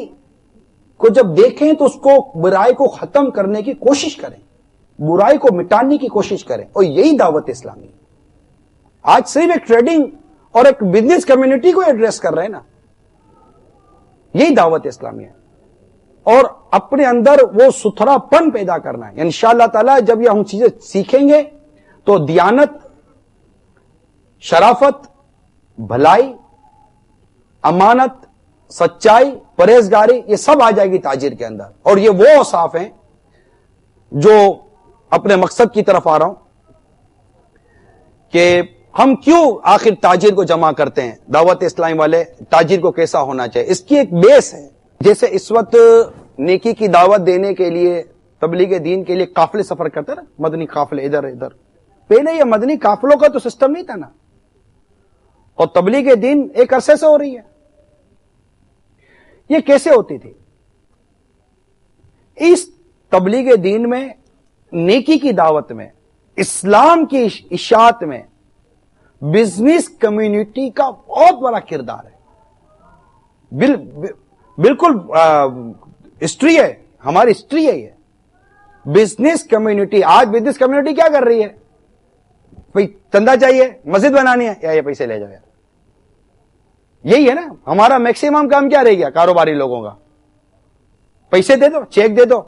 کو جب دیکھیں تو اس کو برائی کو ختم کرنے کی کوشش کریں، برائی کو مٹانے کی کوشش کریں، اور یہی دعوت اسلامی. آج صرف ایک ٹریڈنگ اور ایک بزنس کمیونٹی کو ایڈریس کر رہے ہیں نا، یہی دعوت اسلامی ہے. اور اپنے اندر وہ ستھرا پن پیدا کرنا ہے. انشاءاللہ تعالی جب یہ ہم چیزیں سیکھیں گے تو دیانت، شرافت، بھلائی، امانت، سچائی، پرہیزگاری، یہ سب آ جائے گی تاجر کے اندر. اور یہ وہ اوصاف ہیں جو اپنے مقصد کی طرف آ رہا ہوں کہ ہم کیوں آخر تاجر کو جمع کرتے ہیں. دعوت اسلامی والے تاجر کو کیسا ہونا چاہیے، اس کی ایک بیس ہے. جیسے اس وقت نیکی کی دعوت دینے کے لیے تبلیغ دین کے لیے قافلے سفر کرتے نا، مدنی قافلے ادھر ادھر. پہلے یہ مدنی قافلوں کا تو سسٹم نہیں تھا نا، اور تبلیغ دین ایک عرصے سے ہو رہی ہے. یہ کیسے ہوتی تھی؟ اس تبلیغ دین میں، نیکی کی دعوت میں، اسلام کی اشاعت میں بزنس کمیونٹی کا بہت بڑا کردار ہے. بالکل ہسٹری ہے، ہماری ہسٹری ہے یہ. بزنس کمیونٹی، آج بزنس کمیونٹی کیا کر رہی ہے؟ بھائی چندہ چاہیے، مسجد بنانی ہے، یا یہ پیسے لے جاؤ یار. یہی ہے نا ہمارا میکسیمم کام. کیا رہ گیا کاروباری لوگوں کا؟ پیسے دے دو، چیک دے دو.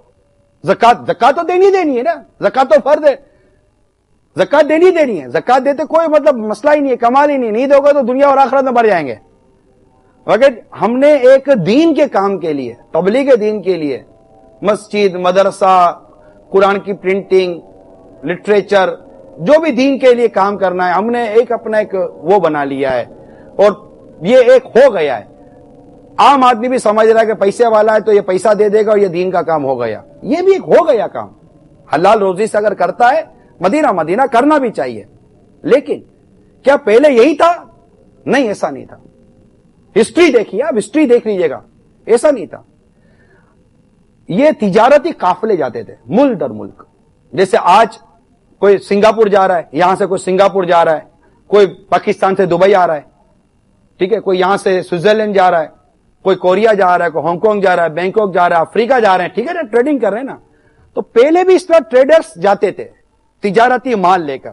زکات تو دینی ہے نا، زکات تو فرض ہے، زکات دینی ہے. زکات دیتے کوئی مطلب مسئلہ ہی نہیں ہے، کمال ہی نہیں دو گے تو دنیا اور آخرت میں بڑھ جائیں گے. مگر ہم نے ایک دین کے کام کے لیے، تبلیغ دین کے لیے، مسجد، مدرسہ، قرآن کی پرنٹنگ، لٹریچر، جو بھی دین کے لیے کام کرنا ہے، ہم نے ایک اپنا ایک وہ بنا لیا ہے. اور یہ ایک ہو گیا ہے. عام آدمی بھی سمجھ رہا ہے کہ پیسے والا ہے تو یہ پیسہ دے دے گا اور یہ دین کا کام ہو گیا. یہ بھی ایک ہو گیا کام. حلال روزی سے اگر کرتا ہے، مدینہ کرنا بھی چاہیے. لیکن کیا پہلے یہی تھا؟ نہیں، ایسا نہیں تھا. ہسٹری دیکھیے، اب ہسٹری دیکھ لیجیے گا، ایسا نہیں تھا. یہ تجارتی قافلے جاتے تھے ملک در ملک. جیسے آج کوئی سنگاپور جا رہا ہے، یہاں سے کوئی سنگاپور جا رہا ہے، کوئی پاکستان سے دبئی آ رہا ہے، ٹھیک ہے، کوئی یہاں سے سوئٹزرلینڈ جا رہا ہے، کوئی کوریا جا رہا ہے، کوئی ہانگ کانگ جا رہا ہے، بینکاک جا رہا ہے، افریقہ جا رہے ہیں، ٹھیک ہے نا، ٹریڈنگ کر رہے ہیں نا. تو پہلے بھی اس طرح ٹریڈرز جاتے تھے تجارتی مال لے کر.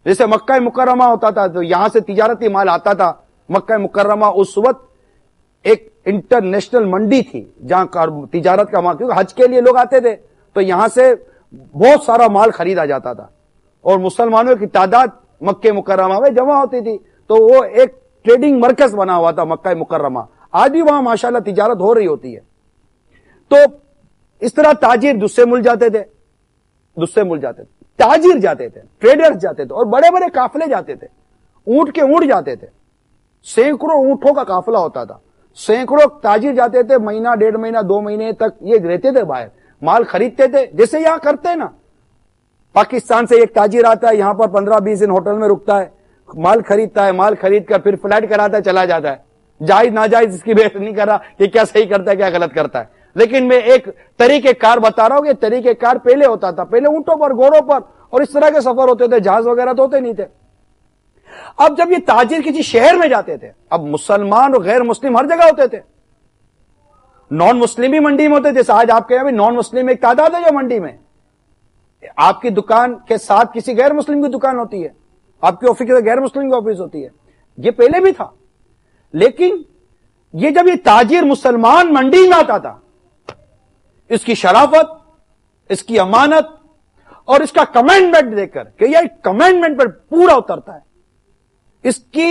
جیسے مکہ مکرمہ ہوتا تھا تو یہاں سے تجارتی مال آتا تھا. مکہ مکرمہ اس وقت ایک انٹرنیشنل منڈی تھی جہاں تجارت کا مال، کیونکہ حج کے لیے لوگ آتے تھے تو یہاں سے بہت سارا مال خریدا جاتا تھا اور مسلمانوں کی تعداد مکہ مکرمہ میں جمع ہوتی تھی. تو وہ ایک ٹریڈنگ مرکز بنا ہوا تھا مکہ مکرمہ. آج بھی وہاں ماشاءاللہ تجارت ہو رہی ہوتی ہے. تو اس طرح تاجر دوسرے ملک جاتے تھے، تاجر جاتے تھے، ٹریڈرز جاتے تھے، اور بڑے بڑے قافلے جاتے تھے. اونٹ کے اونٹ جاتے تھے، سینکڑوں اونٹوں کا قافلہ ہوتا تھا. سینکڑوں تاجر جاتے تھے، مہینہ، 1.5 مہینہ، 2 مہینے تک یہ رہتے تھے باہر، مال خریدتے تھے. جیسے یہاں کرتے ہیں نا، پاکستان سے ایک تاجر آتا ہے یہاں پر 15-20 دن ہوٹل میں رکتا ہے، مال خریدتا ہے، مال خرید کر پھر فلائٹ کراتا ہے، چلا جاتا ہے. جائز ناجائز اس کی بحث نہیں کر رہا کہ کیا صحیح کرتا ہے کیا غلط کرتا ہے، لیکن میں ایک طریقہ کار بتا رہا ہوں کہ طریقہ کار پہلے ہوتا تھا. پہلے اونٹوں پر، گھوڑوں پر اور اس طرح کے سفر ہوتے تھے، جہاز وغیرہ تو ہوتے نہیں تھے. اب جب یہ تاجر کسی شہر میں جاتے تھے، اب مسلمان اور غیر مسلم ہر جگہ ہوتے تھے. نان مسلم بھی منڈی میں ہوتے، جیسے آج آپ کے یہاں بھی نان مسلم ایک تعداد ہے جو منڈی میں. آپ کی دکان کے ساتھ کسی غیر مسلم کی دکان ہوتی ہے، آپ کے آفس کے غیر مسلم کی آفس ہوتی ہے. یہ پہلے بھی تھا. لیکن یہ جب یہ تاجر مسلمان منڈی میں آتا تھا، اس کی شرافت، اس کی امانت اور اس کا کمنڈمنٹ دیکھ کر کہ یہ کمنڈمنٹ پر پورا اترتا ہے، اس کی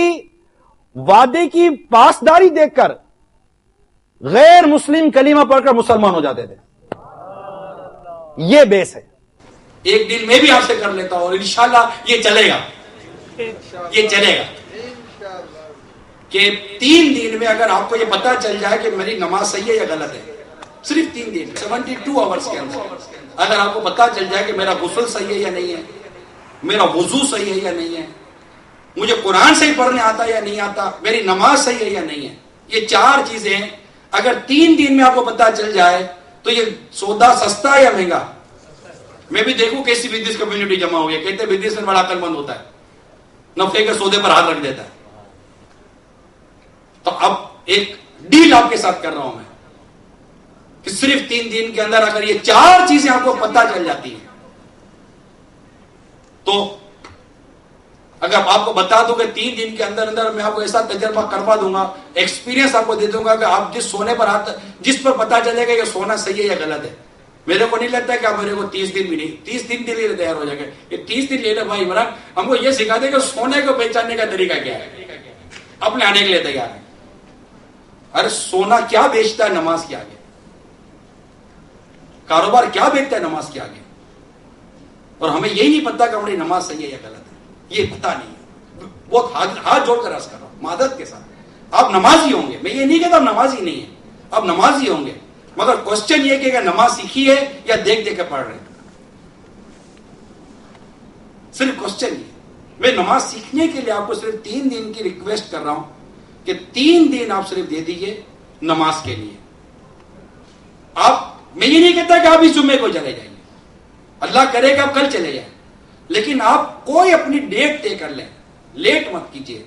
وعدے کی پاسداری دیکھ کر غیر مسلم کلمہ پڑھ کر مسلمان ہو جاتے تھے. یہ بیس ہے. ایک دن میں بھی آپ سے کر لیتا ہوں اور انشاءاللہ یہ چلے گا، یہ چلے گا کہ 3 دن میں اگر آپ کو یہ پتا چل جائے کہ میری نماز صحیح ہے یا غلط ہے، صرف 3 دن 72 آورز کے اندر اگر آپ کو پتا چل جائے کہ میرا غسل صحیح ہے یا نہیں ہے، میرا وضو صحیح ہے یا نہیں ہے، مجھے قرآن صحیح پڑھنے آتا ہے یا نہیں آتا، میری نماز صحیح ہے یا نہیں ہے، یہ 4 چیزیں اگر 3 دن میں آپ کو پتا چل جائے تو یہ سودا سستا ہے یا مہنگا؟ میں بھی دیکھوں کیسی بزنس کمیونٹی جمع ہو گئی. کہتے ہیں بزنس میں بڑا عقل مند ہوتا ہے, نفے کے سودے پر ہاتھ رکھ دیتا ہے. تو اب ایک ڈیل آپ کے ساتھ کر رہا ہوں میں کہ صرف 3 دن کے اندر اگر یہ 4 چیزیں آپ کو پتہ چل جاتی ہیں تو اگر آپ کو بتا دوں کہ 3 دن کے اندر اندر میں آپ کو ایسا تجربہ کروا دوں گا, ایکسپیرینس آپ کو دے دوں گا کہ آپ جس سونے پر جس پر پتا چلے گا کہ سونا صحیح ہے یا غلط ہے. میرے کو نہیں لگتا کہ آپ میرے کو 30 دن بھی نہیں, 30 دن کے لیے تیار ہو جائے گا. یہ 30 دن لے لے بھائی عمران, ہم کو یہ سکھا دے کہ سونے کو پہچاننے کا طریقہ کیا ہے, اپنے آنے کے لیے تیار ہے. ارے سونا کیا بیچتا ہے نماز کے آگے, کاروبار کیا بیچتا ہے نماز کے آگے, اور ہمیں یہی نہیں پتا کہ ہماری نماز صحیح ہے یا غلط ہے, یہ پتا نہیں ہے. بہت ہاتھ جوڑ کر عرض کر رہا ہوں معذرت کے ساتھ, آپ نمازی ہوں گے, میں یہ نہیں کہتا آپ نمازی نہیں ہیں, آپ نمازی ہوں گے, مگر کوشچن یہ کہ نماز سیکھی ہے یا دیکھ دیکھ کے پڑھ رہے ہیں, صرف کوشچن یہ. میں نماز سیکھنے کے لیے آپ کو صرف 3 دن کی ریکویسٹ کر رہا ہوں کہ 3 دن آپ صرف دے دیجئے نماز کے لیے. آپ, میں یہ نہیں کہتا کہ آپ اس جمعے کو چلے جائیں, اللہ کرے کہ آپ کل چلے جائیں, لیکن آپ کوئی اپنی ڈیٹ طے کر لیں, لیٹ مت کیجیے.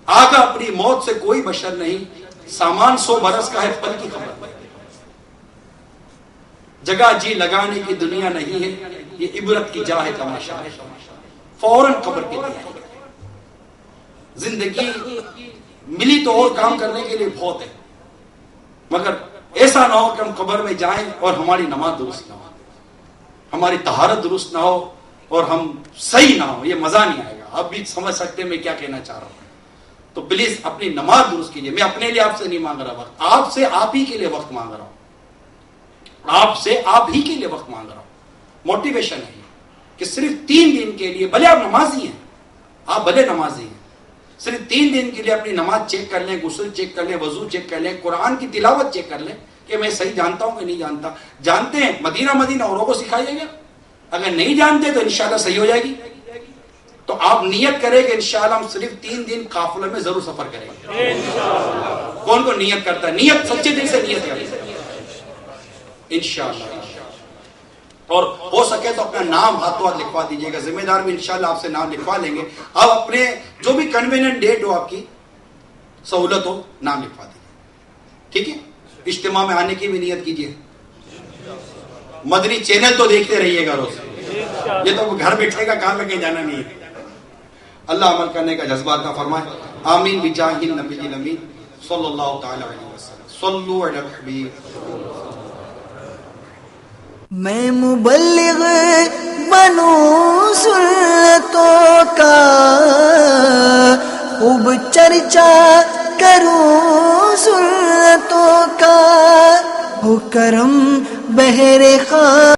آگا اپنی موت سے کوئی بشر نہیں, سامان 100 برس کا ہے, پل کی خبر. جگہ جی لگانے کی دنیا نہیں ہے, یہ عبرت کی جا ہے تماشا ہے, فوراً قبر کی تیاری. زندگی ملی تو اور کام کرنے کے لیے بہت ہے, مگر ایسا نہ ہو کہ ہم قبر میں جائیں اور ہماری نماز درست نہ ہو, ہماری طہارت درست نہ ہو اور ہم صحیح نہ ہو. یہ مزہ نہیں آئے گا. آپ بھی سمجھ سکتے ہیں میں کیا کہنا چاہ رہا ہوں. تو پلیز اپنی نماز درست کیجیے. میں اپنے لیے آپ سے نہیں مانگ رہا وقت, آپ سے آپ ہی کے لیے وقت مانگ رہا ہوں, آپ سے آپ ہی کے لیے وقت مانگ رہا ہوں. موٹیویشن ہے کہ صرف 3 دن کے لیے, بھلے آپ نمازی ہیں, آپ بھلے نمازی ہیں, صرف 3 دن کے لیے اپنی نماز چیک کر لیں, غسل چیک کر لیں, وضو چیک کر لیں, قرآن کی تلاوت چیک کر لیں کہ میں صحیح جانتا ہوں کہ نہیں جانتا. جانتے ہیں مدینہ اوروں کو سکھائیے گا, اگر نہیں جانتے تو انشاءاللہ صحیح ہو جائے گی. تو آپ نیت کریں کہ انشاءاللہ ہم صرف 3 دن قافلے میں ضرور سفر کریں گے. کون کو نیت کرتا ہے, نیت سچے دل سے نیت کریں انشاءاللہ. اور ہو سکے تو اپنا نام ہاتھوں ہاتھ لکھوا دیجیے گا, ذمہ دار بھی انشاءاللہ آپ سے نام لکھوا لیں گے. آپ اپنے جو بھی کنوینئنٹ ڈیٹ ہو, آپ کی سہولت ہو, نام لکھوا دیجیے, ٹھیک ہے. اجتماع میں آنے کی بھی نیت کیجیے. مدنی چینل تو دیکھتے رہیے گا روز, یہ تو گھر بیٹھے گا, کہاں لگے جانا نہیں ہے. اللہ عمل کرنے کا جذبہ عطا فرمائے. آمین بجاہ النبی الامین صلی اللہ تعالی علیہ وسلم. صلو علی الحبیب. میں مبلغ بنوں سنتوں کا, خوب چرچا کروں سنتوں کا, ہو کرم بہر خواہ